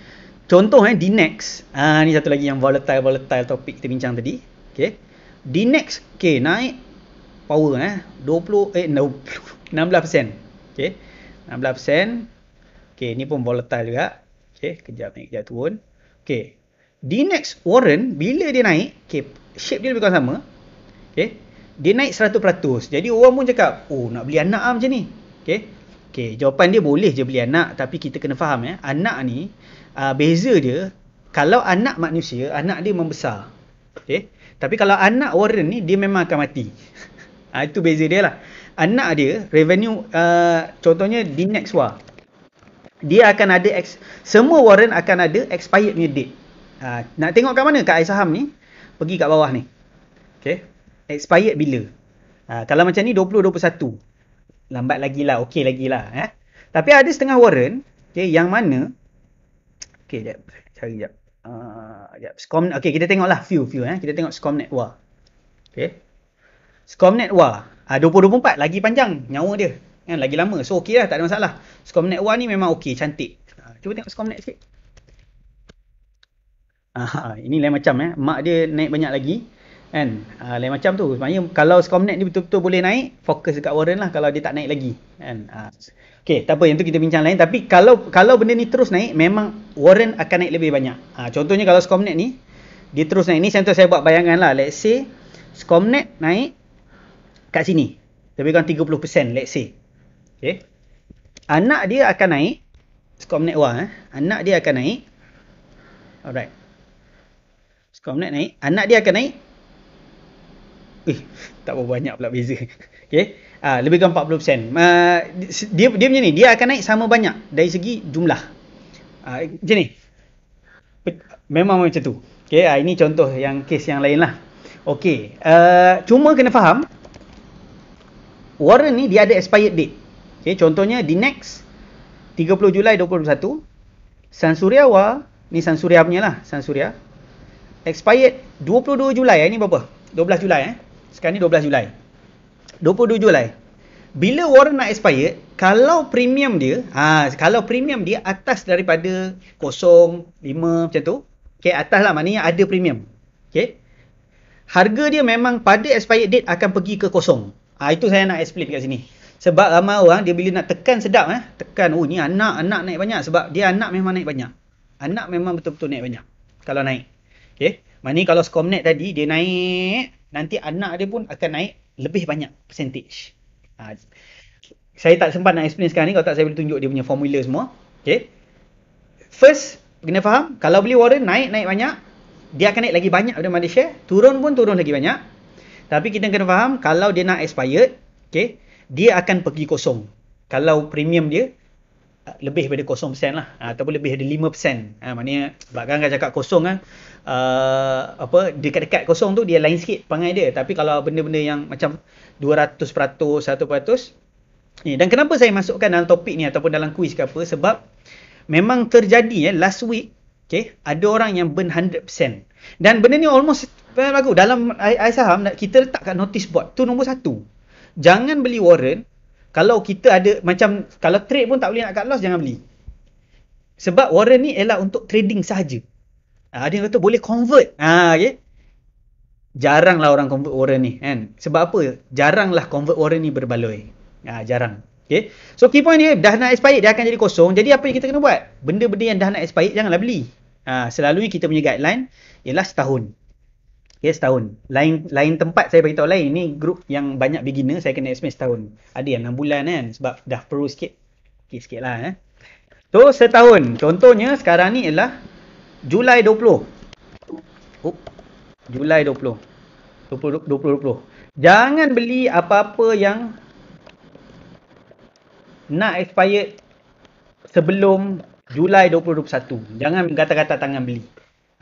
Contoh DNEX. Ni satu lagi yang volatile topik kita bincang tadi. Okay. DNEX naik power 16%. Okay. 16%. Okay, ni pun volatile juga. Okay, kejap naik, kejap turun. Okay. DNEX warrant bila dia naik, shape dia lebih kurang sama. Okay. dia naik 100%. Jadi orang pun cakap, oh nak beli anak macam ni. Okay, jawapan dia boleh je beli anak, tapi kita kena faham anak ni, beza dia, kalau anak manusia, anak dia membesar. Tapi kalau anak Warren ni, dia memang akan mati. Itu beza dia lah. Anak dia, revenue, contohnya di next war, dia akan ada, semua Warren akan ada expired punya date. Nak tengok kat mana? Kat saham ni, pergi kat bawah ni. Expired bila? Kalau macam ni 2021. Lambat lagi lah, okey lagi lah. Tapi ada setengah Warren, yang mana, jap, cari jap. Kita tengoklah view. Kita tengok Scomnet War. Scomnet War, 2024, lagi panjang nyawa dia. Lagi lama. So okey lah, tak ada masalah. Scomnet War ni memang okey, cantik. Cuba tengok Scomnet sikit. Ini lain macam mak dia naik banyak lagi. Kan? Lain macam tu. Sebenarnya kalau Scomnet ni betul-betul boleh naik, fokus dekat Warren lah kalau dia tak naik lagi. Kan? Okay, tak apa, yang tu kita bincang lain. Tapi kalau benda ni terus naik, memang Warren akan naik lebih banyak. Contohnya kalau Scomnet ni, dia terus naik. Ni saya buat bayangan lah. Let's say, Scomnet naik kat sini. Lebih kurang 30%, let's say. Okay. Anak dia akan naik, Scomnet War. Anak dia akan naik. Alright. Scomnet naik. Anak dia akan naik. Tak berapa banyak pula beza. Okay. Lebih kurang 40%. Dia macam ni. Dia akan naik sama banyak dari segi jumlah. Macam ni. Memang macam tu. Okay. Ini contoh yang kes yang lain lah. Okay. Cuma kena faham. Warren ni dia ada expired date. Okay. Contohnya di next 30 Julai 2021. Sansuria War. Ni Sansuria punya lah. Sansuria. Expired 22 Julai. Ini berapa? 12 Julai. Sekarang ni 12 Julai. 22 Julai. Bila Warren nak expired, kalau premium dia, atas daripada 0.5 macam tu, okay, atas lah, maknanya ada premium. Okay. Harga dia memang pada expired date akan pergi ke kosong. Itu saya nak explain kat sini. Sebab ramai orang, dia bila nak tekan sedap, tekan, ni anak naik banyak. Sebab dia anak memang naik banyak. Anak memang betul-betul naik banyak. Kalau naik. Okay. Maknanya kalau Scomnet tadi, dia naik, nanti anak dia pun akan naik lebih banyak percentage. Saya tak sempat nak explain sekarang ni. Kalau tak, saya boleh tunjuk dia punya formula semua. Okay. First, kena faham, kalau beli Warren naik banyak, dia akan naik lagi banyak daripada Malaysia. Turun pun turun lagi banyak. Tapi kita kena faham, kalau dia nak expired, okay, dia akan pergi kosong. Kalau premium dia lebih daripada 0% lah, ataupun lebih dari 5%. Maknanya, bahkan kan cakap kosong kan, dekat-dekat kosong tu dia lain sikit perangai dia. Tapi kalau benda-benda yang macam 200%, 100%, dan kenapa saya masukkan dalam topik ni ataupun dalam kuis ke apa, sebab memang terjadi last week, okay, ada orang yang burn 100%. Dan benda ni almost bagus. Dalam saham, kita letak kat notice board. Tu nombor 1. Jangan beli Warren. Kalau kita ada, macam, kalau trade pun tak boleh nak cut loss, jangan beli. Sebab Warren ni ialah untuk trading sahaja. Ada yang kata boleh convert. Okay. Jaranglah orang convert Warren ni. Kan? Sebab apa? Jaranglah convert Warren ni berbaloi. Jarang. Okay. So key point dia, dah nak expired, dia akan jadi kosong. Jadi apa yang kita kena buat? Benda-benda yang dah nak expired, janganlah beli. Selalunya kita punya guideline ialah setahun. Okay, setahun. Lain tempat saya beritahu lain. Ini grup yang banyak beginner, saya kena explain setahun. Ada yang 6 bulan kan, sebab dah pro sikit. Okay, sikit lah. So, setahun. Contohnya sekarang ni ialah Julai 20. Julai 20. 2020. Jangan beli apa-apa yang nak expired sebelum Julai 2021. Jangan kata-kata tangan beli.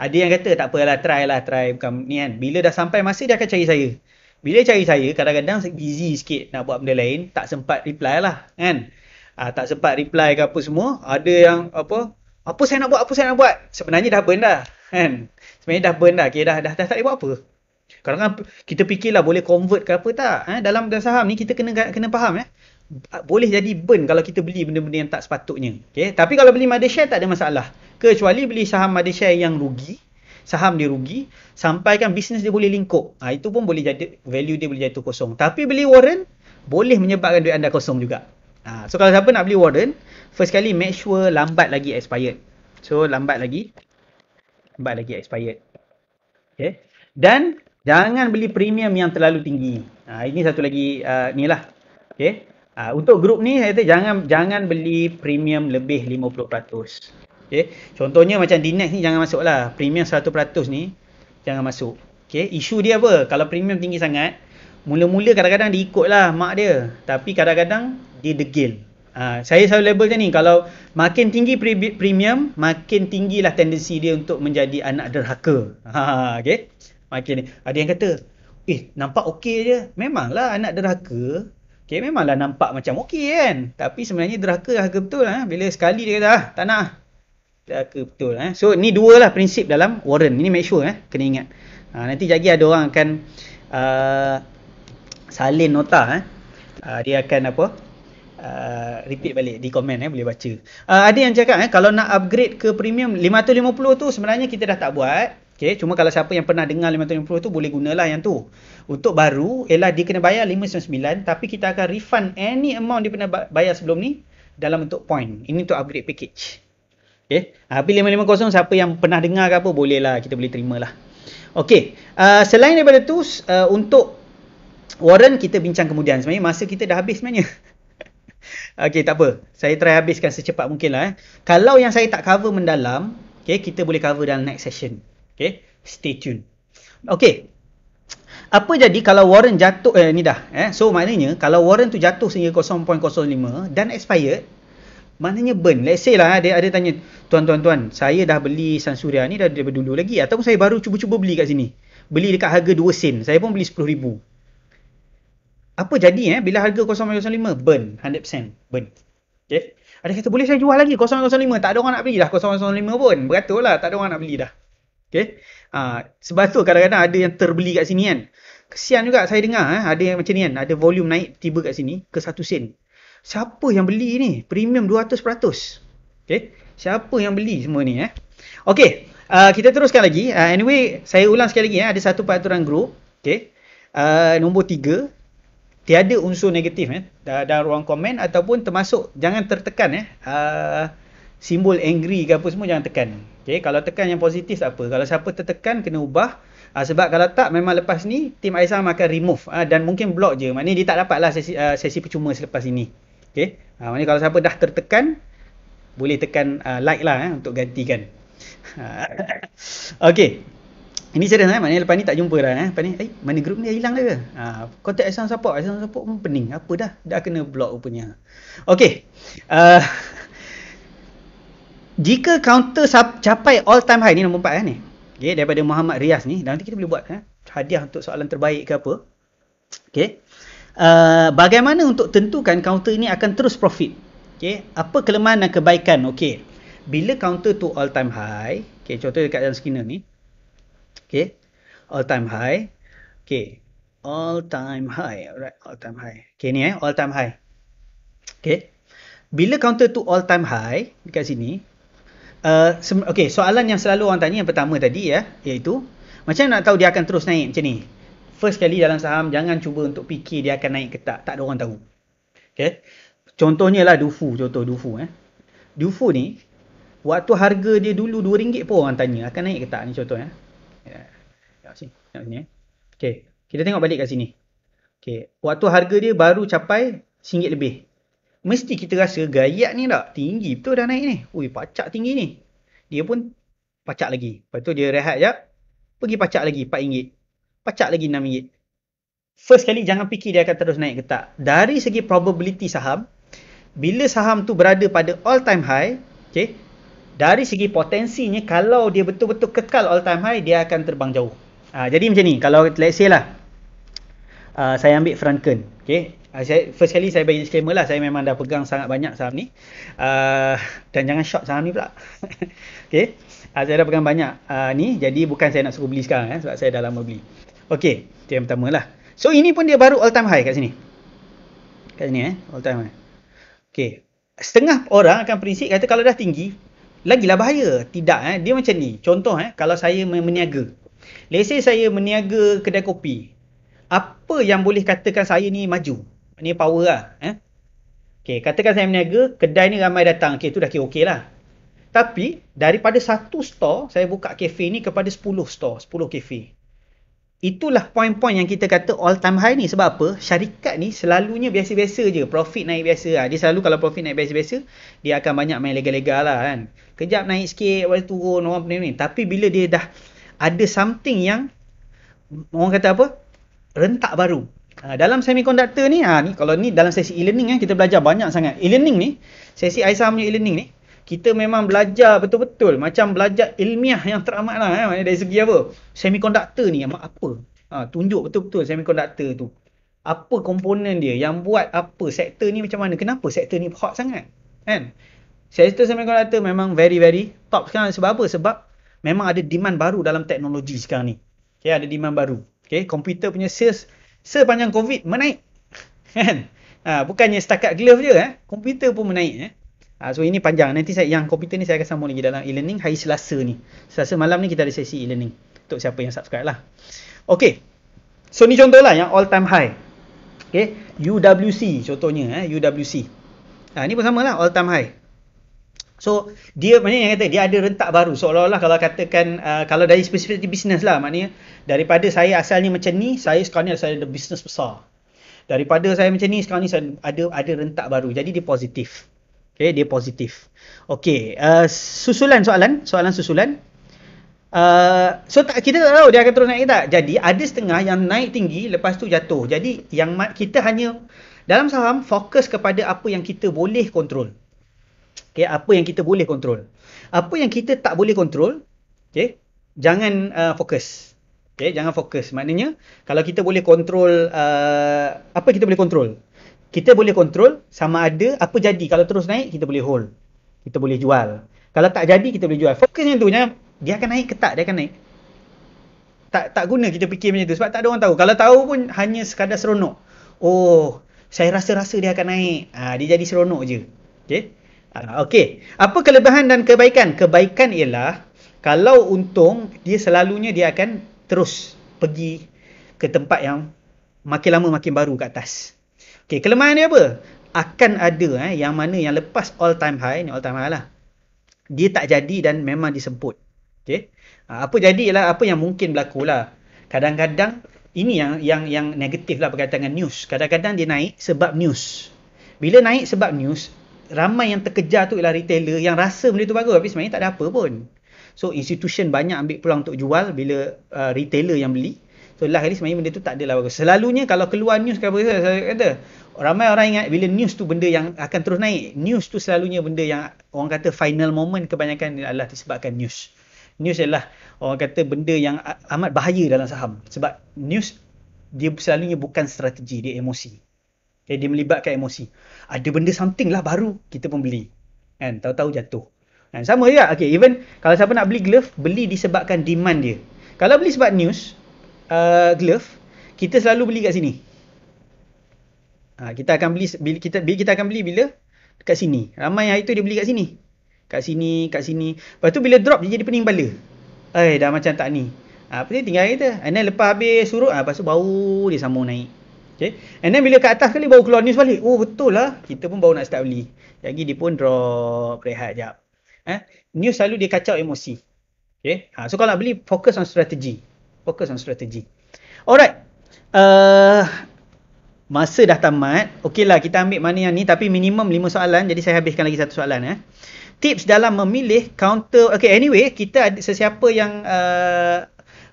Ada yang kata tak apalah, try bukan ni kan. Bila dah sampai masa, dia akan cari saya. Bila cari saya, kadang-kadang busy sikit nak buat benda lain, tak sempat reply lah kan. Tak sempat reply ke apa semua. Ada yang apa saya nak buat. Sebenarnya dah burn dah kan. Sebenarnya dah burn dah. Okay, dah tak boleh buat apa. Kadang-kadang kita fikirlah boleh convert ke apa tak. Dalam saham ni kita kena faham boleh jadi burn kalau kita beli benda-benda yang tak sepatutnya. Okay? Tapi kalau beli mother share tak ada masalah. Kecuali beli saham mother share yang rugi, saham dia rugi, sampaikan bisnes dia boleh lingkup. Itu pun boleh jadi, value dia boleh jatuh kosong. Tapi beli Warren, boleh menyebabkan duit anda kosong juga. So kalau siapa nak beli Warren, first kali make sure lambat lagi expired. So lambat lagi expired. Okay? Dan Jangan beli premium yang terlalu tinggi. Ini satu lagi ni lah. Okey. Untuk grup ni saya kata jangan beli premium lebih 50%. Okey. Contohnya macam Dinex ni jangan masuk lah. Premium 100% ni jangan masuk. Okey. Isu dia apa? Kalau premium tinggi sangat, mula-mula kadang-kadang dia ikut lah mak dia. Tapi kadang-kadang dia degil. Saya selalu label macam ni. Kalau makin tinggi premium, makin tinggilah tendensi dia untuk menjadi anak derhaka. Okey. Makin ni. Ada yang kata, nampak okey je. Memanglah anak derhaka. Okay, memanglah nampak macam okey kan. Tapi sebenarnya derhaka betul lah. Bila sekali dia kata, tak nak. Derhaka betul. So, ni dua lah prinsip dalam warrant. Ini make sure, kena ingat. Nanti lagi ada orang akan salin nota. Dia akan repeat balik di komen, boleh baca. Ada yang cakap, kalau nak upgrade ke premium 550 tu sebenarnya kita dah tak buat. Okay, cuma kalau siapa yang pernah dengar 550 tu boleh gunalah yang tu. Untuk baru, ialah dia kena bayar 599 tapi kita akan refund any amount dia pernah bayar sebelum ni dalam bentuk point. Ini untuk upgrade package. Okay. Tapi 550 siapa yang pernah dengar ke apa boleh lah, kita boleh terima lah. Okay. Selain daripada tu, untuk warrant kita bincang kemudian. Sebenarnya masa kita dah habis sebenarnya. Okay, tak apa. Saya try habiskan secepat mungkin lah. Kalau yang saya tak cover mendalam, okay, kita boleh cover dalam next session. Okay, stay tune. Okay, apa jadi kalau warrant jatuh, ni dah. So, maknanya kalau warrant tu jatuh sehingga 0.05 dan expired, maknanya burn. Let's say lah, dia ada tanya, tuan, saya dah beli Sansuria ni dah daripada dulu lagi. Ataupun saya baru cuba-cuba beli kat sini. Beli dekat harga 2 sen. Saya pun beli 10,000. Apa jadi bila harga 0.05? Burn. 100%. Burn. Okay. Ada kata, boleh saya jual lagi 0.05? Tak ada orang nak beli dah 0.05 pun. Beratur lah, tak ada orang nak beli dah. Okay. Sebab tu kadang-kadang ada yang terbeli kat sini kan. Kesian juga saya dengar ada yang macam ni kan. Ada volume naik tiba kat sini ke 1 sen. Siapa yang beli ni? Premium 200%. Okay. Siapa yang beli semua ni Okay. Kita teruskan lagi. Anyway, saya ulang sekali lagi ada satu peraturan grup. Okay. Nombor 3. Tiada unsur negatif dalam ruang komen ataupun termasuk jangan tertekan simbol angry ke apa semua jangan tekan. Okay, kalau tekan yang positif tak apa. Kalau siapa tertekan kena ubah. Sebab kalau tak memang lepas ni tim Aizam akan remove dan mungkin block je. Maknanya dia tak dapat lah sesi percuma selepas ini. Okay. Maknanya kalau siapa dah tertekan boleh tekan like lah untuk gantikan. Okay. Ini serius maknanya lepas ni tak jumpa dah lepas ni mana grup ni dah hilang dah ke? Contact Aizam support pun pening. Apa dah kena block rupanya. Okay. Jika counter capai all time high ni nombor 4 ni. Okay, daripada Muhammad Riaz ni, nanti kita boleh buat hadiah untuk soalan terbaik ke apa. Okay. Bagaimana untuk tentukan counter ini akan terus profit? Okay. Apa kelemahan dan kebaikan? Okay. Bila counter tu all time high, okay, contoh dekat dalam skinner ni. Okay. All time high. Okay. All time high. Alright, all time high. Okay ni all time high. Okay. Bila counter tu all time high dekat sini, okay, soalan yang selalu orang tanya yang pertama tadi iaitu macam nak tahu dia akan terus naik macam ni. First kali dalam saham jangan cuba untuk fikir dia akan naik ke tak. Tak ada orang tahu. Okay. Contohnya lah Dufu. Dufu ni waktu harga dia dulu RM2 pun orang tanya akan naik ke tak ni contoh Tengok sini. Okay. Kita tengok balik kat sini. Okay. Waktu harga dia baru capai RM1 lebih. Mesti kita rasa gayat ni tak tinggi betul dah naik ni. Ui, pacak tinggi ni. Dia pun pacak lagi. Lepas tu dia rehat sekejap. Pergi pacak lagi RM4. Pacak lagi RM6. First kali jangan fikir dia akan terus naik ke tak. Dari segi probability saham, bila saham tu berada pada all time high, okay, dari segi potensinya kalau dia betul-betul kekal all time high, dia akan terbang jauh. Jadi macam ni. Kalau let's say lah, saya ambil Franken. Okay. First kali saya bagi disclaimer lah, saya memang dah pegang sangat banyak saham ni. Dan jangan short saham ni pula. Okay. Saya dah pegang banyak ni, jadi bukan saya nak suruh beli sekarang sebab saya dah lama beli. Okay, itu yang pertama lah. So ini pun dia baru all time high kat sini. Kat sini all time high. Okay. Setengah orang akan prinsip kata kalau dah tinggi, lagilah bahaya. Tidak dia macam ni. Contoh kalau saya meniaga. Let's say saya meniaga kedai kopi. Apa yang boleh katakan saya ni maju? Ni power lah. Okay, katakan saya meniaga, kedai ni ramai datang. Okay, tu dah kira okey lah. Tapi, daripada satu store, saya buka kafe ni kepada 10 store, 10 kafe. itulah poin-poin yang kita kata all time high ni. Sebab apa? Syarikat ni selalunya biasa-biasa je. Profit naik biasa lah. Dia selalu kalau profit naik biasa-biasa, dia akan banyak main legal-legal lah kan. Kejap naik sikit, lepas tu turun, orang pening ni. Tapi bila dia dah ada something yang, orang kata apa? Rentak baru. Dalam semiconductor ni, ni kalau ni dalam sesi e-learning kita belajar banyak sangat. E-learning ni, sesi Aisyah punya e-learning ni, kita memang belajar betul-betul. Macam belajar ilmiah yang teramat lah. Dari segi apa? Semiconductor ni, apa? Tunjuk betul-betul semiconductor tu. Apa komponen dia? Yang buat apa? Sektor ni macam mana? Kenapa sektor ni hot sangat? Kan? Sektor semiconductor memang very, very top sekarang. Sebab apa? Sebab memang ada demand baru dalam teknologi sekarang ni. Okay, ada demand baru. Okay, komputer punya sales sepanjang COVID menaik. Kan? Bukannya setakat glove je. Komputer pun menaik. So ini panjang. Nanti yang komputer ni saya akan sambung lagi dalam e-learning hari Selasa ni. Selasa malam ni kita ada sesi e-learning. Untuk siapa yang subscribe lah. Okay. So ni contohlah yang all time high. Okay. UWC contohnya. UWC. Ni pun sama lah all time high. So dia maknanya yang kata dia ada rentak baru. Seolah-olah kalau katakan kalau dari perspektif bisnes lah. Maknanya daripada saya asalnya macam ni. Saya sekarang ni saya ada bisnes besar. Daripada saya macam ni sekarang ni saya ada rentak baru. Jadi dia positif. Okay, dia positif. Okay, soalan susulan. So kita tak tahu dia akan terus naik ke tak. Jadi ada setengah yang naik tinggi lepas tu jatuh. Jadi yang kita hanya dalam saham fokus kepada apa yang kita boleh kontrol. Okay, apa yang kita boleh kontrol. Apa yang kita tak boleh kontrol, okay, jangan fokus. Okay, jangan fokus. Maknanya kalau kita boleh kontrol, apa kita boleh kontrol? Kita boleh kontrol sama ada apa jadi. Kalau terus naik, kita boleh hold. Kita boleh jual. Kalau tak jadi, kita boleh jual. Fokus yang tu. Dia akan naik ke tak? Dia akan naik. Tak guna kita fikir macam tu. Sebab tak ada orang tahu. Kalau tahu pun hanya sekadar seronok. Oh, saya rasa-rasa dia akan naik. Dia jadi seronok je. Okay. Okay. Apa kelebihan dan kebaikan? Kebaikan ialah kalau untung, dia selalunya dia akan terus pergi ke tempat yang makin lama makin baru kat atas. Okay, kelemahan dia apa? Akan ada yang mana yang lepas all time high, ni all time high lah. Dia tak jadi dan memang disebut. Okay. Apa jadi ialah apa yang mungkin berlaku lah. Kadang-kadang ini yang negatif lah berkaitan dengan news. Kadang-kadang dia naik sebab news. Bila naik sebab news, ramai yang terkejar tu ialah retailer yang rasa benda tu bagus tapi sebenarnya tak ada apa pun. So institution banyak ambil peluang untuk jual bila retailer yang beli. So lah kali sebenarnya benda tu tak adalah bagus. Selalunya kalau keluar news ke apa, saya kata ramai orang ingat bila news tu benda yang akan terus naik. News tu selalunya benda yang orang kata final moment kebanyakan adalah disebabkan news. News adalah orang kata benda yang amat bahaya dalam saham. Sebab news dia selalunya bukan strategi, dia emosi. Okay, dia melibatkan emosi. Ada benda something lah baru, kita pun beli. Kan, tahu-tahu jatuh. Kan, sama juga. Okay, even kalau siapa nak beli glove, beli disebabkan demand dia. Kalau beli sebab news, glove, kita selalu beli kat sini. Kita akan beli bila dekat sini. Ramai hari tu dia beli kat sini. Kat sini. Lepas tu bila drop dia jadi pening kepala. Dah macam tak ni. Apa dia tinggal kita. And then lepas habis surut, lepas tu baru dia sambung naik. Okay. And then bila kat atas kali baru keluar news balik. Oh betul lah. Kita pun baru nak start beli. Lagi dia pun drop, rehat jap. News selalu dia kacau emosi. Okay. So kalau nak beli, fokus on strategi. Alright. Masa dah tamat. Okey lah kita ambil mana yang ni. Tapi minimum 5 soalan. Jadi saya habiskan lagi 1 soalan. Tips dalam memilih counter. Okay, anyway. Kita ada sesiapa yang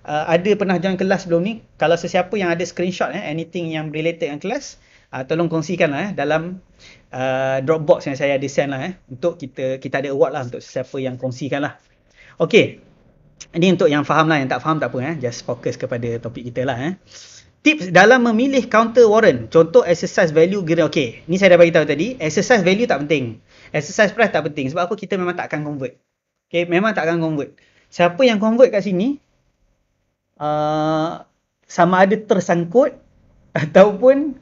ada pernah join kelas sebelum ni. Kalau sesiapa yang ada screenshot anything yang related dengan kelas, tolong kongsikan lah dalam Dropbox yang saya ada send lah. Untuk kita ada award lah untuk sesiapa yang kongsikan lah. Okay. Ini untuk yang faham lah. Yang tak faham tak apa. Just fokus kepada topik kita lah. Tips dalam memilih counter warrant. Contoh exercise value gearing. Okay. Ni saya dah bagi tahu tadi. Exercise value tak penting. Exercise price tak penting. Sebab apa? Kita memang tak akan convert. Okay. Memang tak akan convert. Siapa yang convert kat sini, sama ada tersangkut ataupun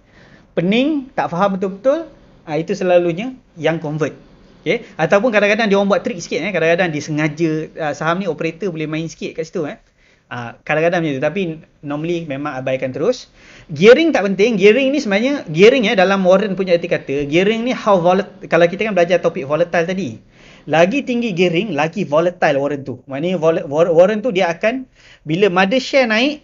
pening, tak faham betul-betul, itu selalunya yang convert. Okay. Ataupun kadang-kadang dia orang buat trik sikit. Kadang-kadang dia sengaja, saham ni operator boleh main sikit kat situ. Kadang-kadang macam tu. Tapi normally memang abaikan terus. Gearing tak penting. Gearing ni sebenarnya, gearing dalam warrant punya erti kata, gearing ni how volatile. Kalau kita kan belajar topik volatile tadi, lagi tinggi gearing, lagi volatile warrant tu. Maknanya warrant tu dia akan, bila mother share naik,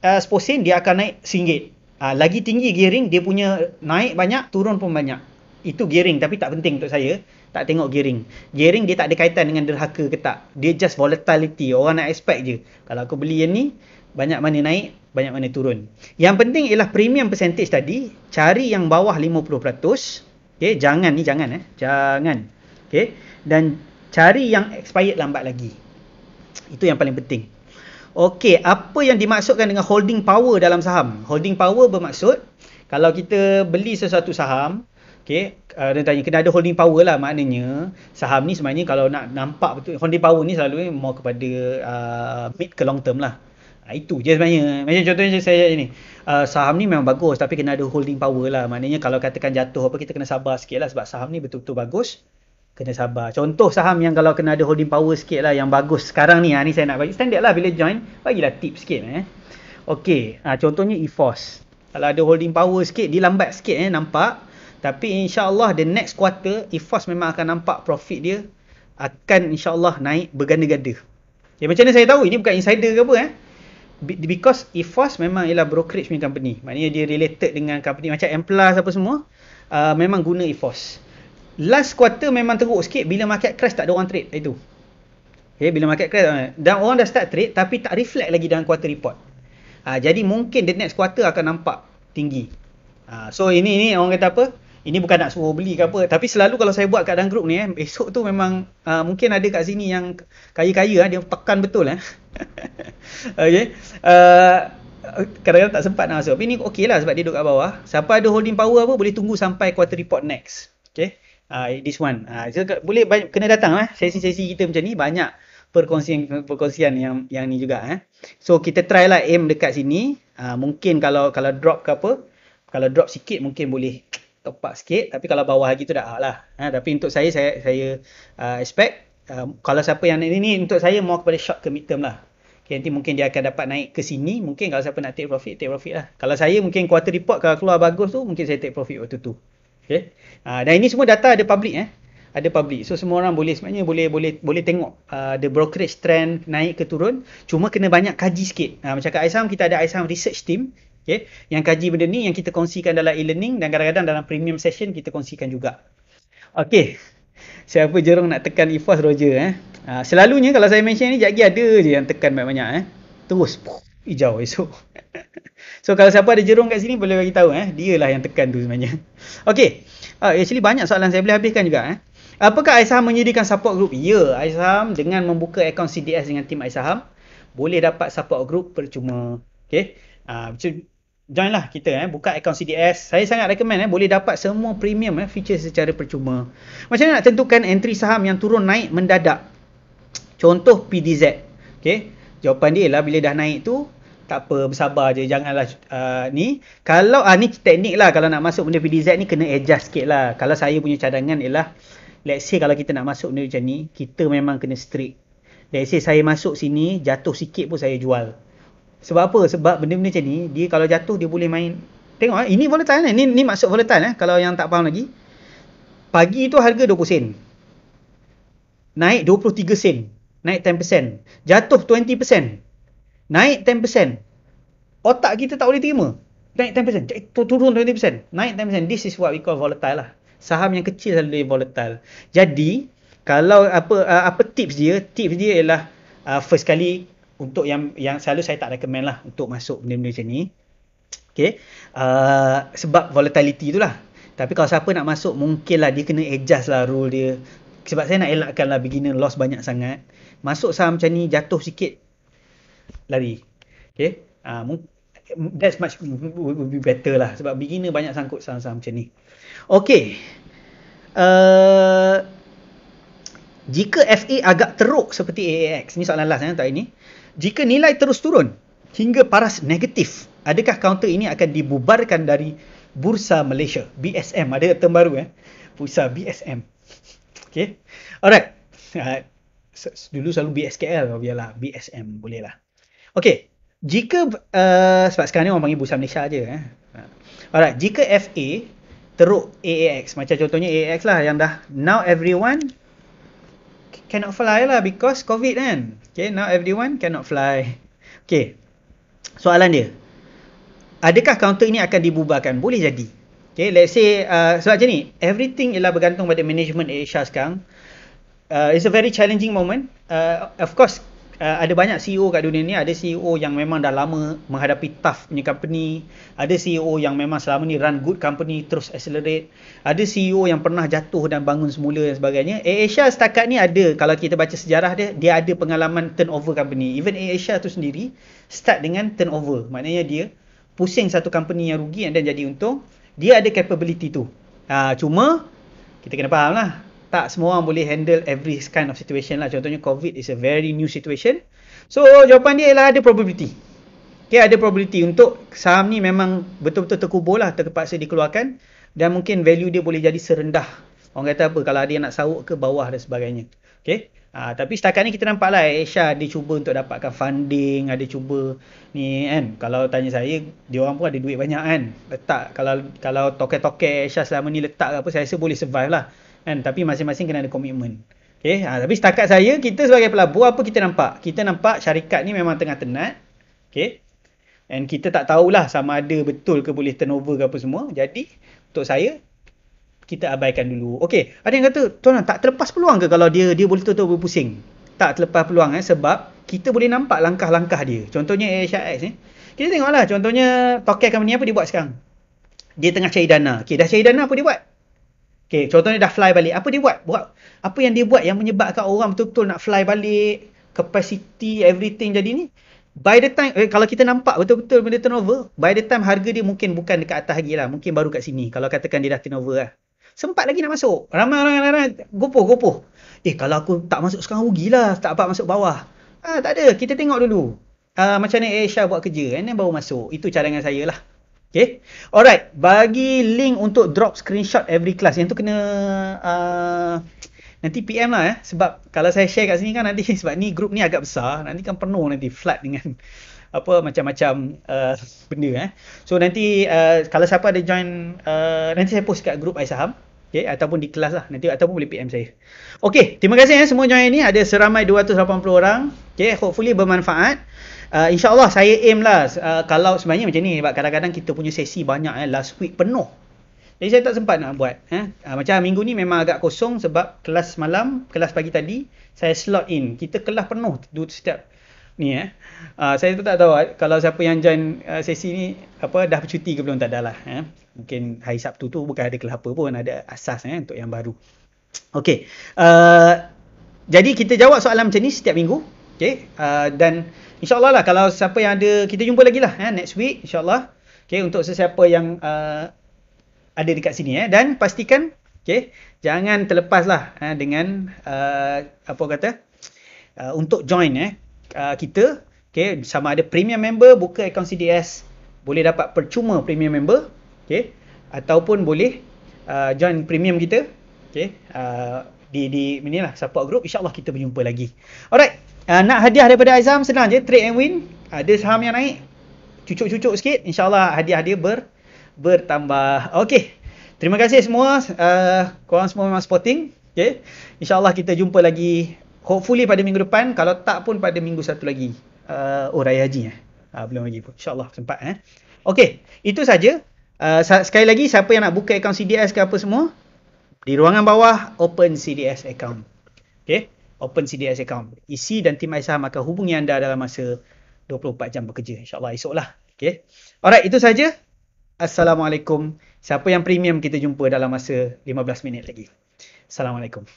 10 sen dia akan naik RM1. Lagi tinggi gearing dia punya naik banyak, turun pun banyak. Itu gearing tapi tak penting untuk saya. Tak tengok gearing. Gearing dia tak ada kaitan dengan derhaka ke tak. Dia just volatility. Orang nak expect je. Kalau aku beli yang ni, banyak mana naik, banyak mana turun. Yang penting ialah premium percentage tadi, cari yang bawah 50%. Okay, jangan. Jangan. Okay. Dan cari yang expired lambat lagi. Itu yang paling penting. Okey, apa yang dimaksudkan dengan holding power dalam saham? Holding power bermaksud, kalau kita beli sesuatu saham, okey, dia tanya, kena ada holding power lah, maknanya saham ni sebenarnya kalau nak nampak betul, holding power ni selalu more kepada mid ke long term lah. Itu je sebenarnya. Macam contohnya saya ni, saham ni memang bagus tapi kena ada holding power lah. Maknanya kalau katakan jatuh apa, kita kena sabar sikit lah sebab saham ni betul-betul bagus. Kena sabar. Contoh saham yang kalau kena ada holding power sikit lah, yang bagus sekarang ni, ni saya nak bagi standard lah bila join, bagilah tip sikit. Okey, contohnya EFOS. Kalau ada holding power sikit, dia lambat sikit nampak. Tapi insyaAllah the next quarter, EFOS memang akan nampak profit dia akan insyaAllah naik berganda-ganda. Macam mana saya tahu? Ini bukan insider ke apa because EFOS memang ialah brokerage punya company. Maknanya dia related dengan company macam M+ apa semua, memang guna EFOS. Last quarter memang teruk sikit bila market crash, tak ada orang trade itu. Okay, bila market crash dan orang dah start trade tapi tak reflect lagi dalam quarter report. Jadi mungkin the next quarter akan nampak tinggi. So ini orang kata apa? Ini bukan nak suruh beli ke apa, tapi selalu kalau saya buat kat dalam group ni esok tu memang mungkin ada kat sini yang kaya-kaya dia tekan betul okey. Kadang-kadang tak sempat nak masuk. Tapi ni okey lah sebab dia duduk kat bawah. Siapa ada holding power apa boleh tunggu sampai quarter report next. Okay. This one. So, boleh kena datang sesi-sesi kita macam ni, banyak perkongsian yang ni juga So kita try lah aim dekat sini. Mungkin kalau drop ke apa, kalau drop sikit mungkin boleh top up sikit, tapi kalau bawah lagi tu dah lah. Tapi untuk saya expect kalau siapa yang ni untuk saya mau kepada short ke mid term lah. Okay, nanti mungkin dia akan dapat naik ke sini. Mungkin kalau siapa nak take profit lah. Kalau saya mungkin quarter report kalau keluar bagus tu, mungkin saya take profit waktu tu. Okay. Dan ini semua data ada public ada public. So semua orang sebenarnya boleh tengok the brokerage trend naik ke turun. Cuma kena banyak kaji sikit. Macam kat iSaham, kita ada iSaham research team, okay, yang kaji benda ni, yang kita kongsikan dalam e-learning dan kadang-kadang dalam premium session kita kongsikan juga. Okay. Siapa jerung nak tekan EFOS, Roger selalunya kalau saya mention ni, lagi ada je yang tekan banyak-banyak terus hijau esok. So kalau siapa ada jerung kat sini boleh bagi tahu dia lah yang tekan tu sebenarnya. Okey. Actually banyak soalan saya boleh habiskan juga Apakah iSaham menyediakan support group? Ya, iSaham dengan membuka akaun CDS dengan tim iSaham boleh dapat support group percuma. Okey. Join lah kita buka akaun CDS. Saya sangat recommend boleh dapat semua premium feature secara percuma. Macam mana nak tentukan entry saham yang turun naik mendadak? Contoh PDZ. Okey. Jawapan dia ialah bila dah naik tu, tak apa, bersabar je, janganlah ni. Kalau ni teknik lah, kalau nak masuk benda PDZ ni kena adjust sikit lah. Kalau saya punya cadangan ialah, let's say kalau kita nak masuk benda macam ni, kita memang kena strict. Let's say saya masuk sini, jatuh sikit pun saya jual. Sebab apa? Sebab benda-benda macam ni, dia kalau jatuh dia boleh main. Tengok ini volatile ni maksud volatile kalau yang tak faham lagi. Pagi tu harga 20 sen. Naik 23 sen. Naik 10%. Jatuh 20%. Naik 10%. Otak kita tak boleh terima. Naik 10%. Turun 20%. Naik 10%. This is what we call volatile lah. Saham yang kecil selalu volatile. Jadi, kalau apa tips dia? Tips dia ialah first kali, untuk yang selalu saya tak recommend lah untuk masuk benda-benda macam ni. Okay. Sebab volatility tu lah. Tapi kalau siapa nak masuk, mungkinlah dia kena adjust lah rule dia. Sebab saya nak elakkan lah beginner loss banyak sangat. Masuk saham macam ni, jatuh sikit, lari. Okay. That's much would be better lah. Sebab beginner banyak sangkut saham-saham macam ni. Okay. Jika FA agak teruk seperti AAX, ni soalan last tak ini. Jika nilai terus turun hingga paras negatif, adakah counter ini akan dibubarkan dari Bursa Malaysia? BSM, ada term baru Bursa BSM. Okay. Alright. Dulu selalu BSKL, biarlah BSM, boleh lah. Okay. Jika sebab sekarang ni orang panggil Bursa Malaysia je Alright, jika FA teruk AAX, macam contohnya AAX lah yang dah now everyone cannot fly lah because COVID kan. Okay, now everyone cannot fly. Okay. soalan dia, adakah kaunter ini akan dibubarkan? Boleh jadi. Okay, let's say, sebab macam ni, everything ialah bergantung pada management AirAsia sekarang. It's a very challenging moment. Of course, ada banyak CEO kat dunia ni. Ada CEO yang memang dah lama menghadapi tough punya company. Ada CEO yang memang selama ni run good company, terus accelerate. Ada CEO yang pernah jatuh dan bangun semula dan sebagainya. AirAsia setakat ni ada, kalau kita baca sejarah dia, dia ada pengalaman turnover company. Even AirAsia tu sendiri start dengan turnover. Maknanya dia pusing satu company yang rugi dan jadi untung. Dia ada capability tu. Cuma kita kena faham lah, tak semua orang boleh handle every kind of situation lah. Contohnya COVID is a very new situation. So jawapan dia ialah ada probability. Okay, ada probability untuk saham ni memang betul-betul terkubur lah, terpaksa dikeluarkan, dan mungkin value dia boleh jadi serendah, orang kata apa, kalau dia nak sawuk ke bawah dan sebagainya. Okay. Tapi setakat ni kita nampak lah Asia dia cuba untuk dapatkan funding, ada cuba ni kan. Kalau tanya saya, dia orang pun ada duit banyak kan. Letak, kalau token-token Asia selama ni letak ke apa, saya rasa boleh survive lah kan. Tapi masing-masing kena ada komitmen. Okay. Tapi setakat saya, kita sebagai pelabur, apa kita nampak? Kita nampak syarikat ni memang tengah tenat. Okay. And kita tak tahulah sama ada betul ke boleh turnover ke apa semua. Jadi untuk saya, kita abaikan dulu. Okey, ada yang kata, tuan tak terlepas peluang ke kalau dia boleh betul-betul berpusing? Tak terlepas peluang sebab kita boleh nampak langkah-langkah dia. Contohnya AirAsia X ni. Kita tengoklah, contohnya token company apa dia buat sekarang? Dia tengah cari dana. Okey, dah cari dana, apa dia buat? Okey, contohnya dah fly balik. Apa dia buat? Apa yang dia buat yang menyebabkan orang betul-betul nak fly balik, capacity, everything jadi ni? By the time, kalau kita nampak betul-betul benda turnover, by the time harga dia mungkin bukan dekat atas lagi lah. Mungkin baru kat sini. Kalau katakan dia dah turnover lah. Sempat lagi nak masuk. Ramai orang gopoh. Kalau aku tak masuk sekarang rugilah. Tak dapat masuk bawah. Tak ada. Kita tengok dulu. Macam mana AirAsia buat kerja. And then baru masuk. Itu cadangan saya lah. Okay. Alright. Bagi link untuk drop screenshot every class. Yang tu kena nanti PM lah sebab kalau saya share kat sini kan nanti sebab ni group ni agak besar. Nanti kan penuh nanti flood dengan apa macam-macam benda So nanti kalau siapa ada join nanti saya post kat group iSaham, okay, ataupun di kelas lah nanti, ataupun boleh PM saya. Okay, terima kasih semua join ni, ada seramai 280 orang. Okay, hopefully bermanfaat. InsyaAllah saya aim lah kalau sebenarnya macam ni, sebab kadang-kadang kita punya sesi banyak last week penuh, jadi saya tak sempat nak buat. Macam minggu ni memang agak kosong sebab kelas malam, kelas pagi tadi saya slot in. Kita kelas penuh setiap ni saya tu tak tahu kalau siapa yang join sesi ni dah bercuti ke belum, tak adalah mungkin hari Sabtu tu bukan ada kelas apa pun, ada asas untuk yang baru. Okey, jadi kita jawab soalan macam ni setiap minggu. Okey, dan insyaAllah lah kalau siapa yang ada, kita jumpa lagi lah next week insyaAllah. Okey, untuk sesiapa yang ada dekat sini dan pastikan jangan terlepas lah dengan untuk join kita, sama ada premium member, buka akaun CDS, boleh dapat percuma premium member, ataupun boleh join premium kita, di inilah support group. InsyaAllah kita berjumpa lagi. Alright, nak hadiah daripada iSaham senang je, trade and win. Ada saham yang naik, cucuk-cucuk sikit, InsyaAllah hadiah dia bertambah. Okey, terima kasih semua, korang semua memang sporting. InsyaAllah kita jumpa lagi hopefully pada minggu depan, kalau tak pun pada minggu satu lagi. Raya Haji belum lagi pun, InsyaAllah sempat. Okey, itu saja. Sekali lagi, siapa yang nak buka akaun CDS ke apa semua, di ruangan bawah open CDS account. Open CDS account, isi dan tim iSaham akan hubungi anda dalam masa 24 jam bekerja, InsyaAllah esok lah. Alright, itu saja. Assalamualaikum. Siapa yang premium, kita jumpa dalam masa 15 minit lagi. Assalamualaikum.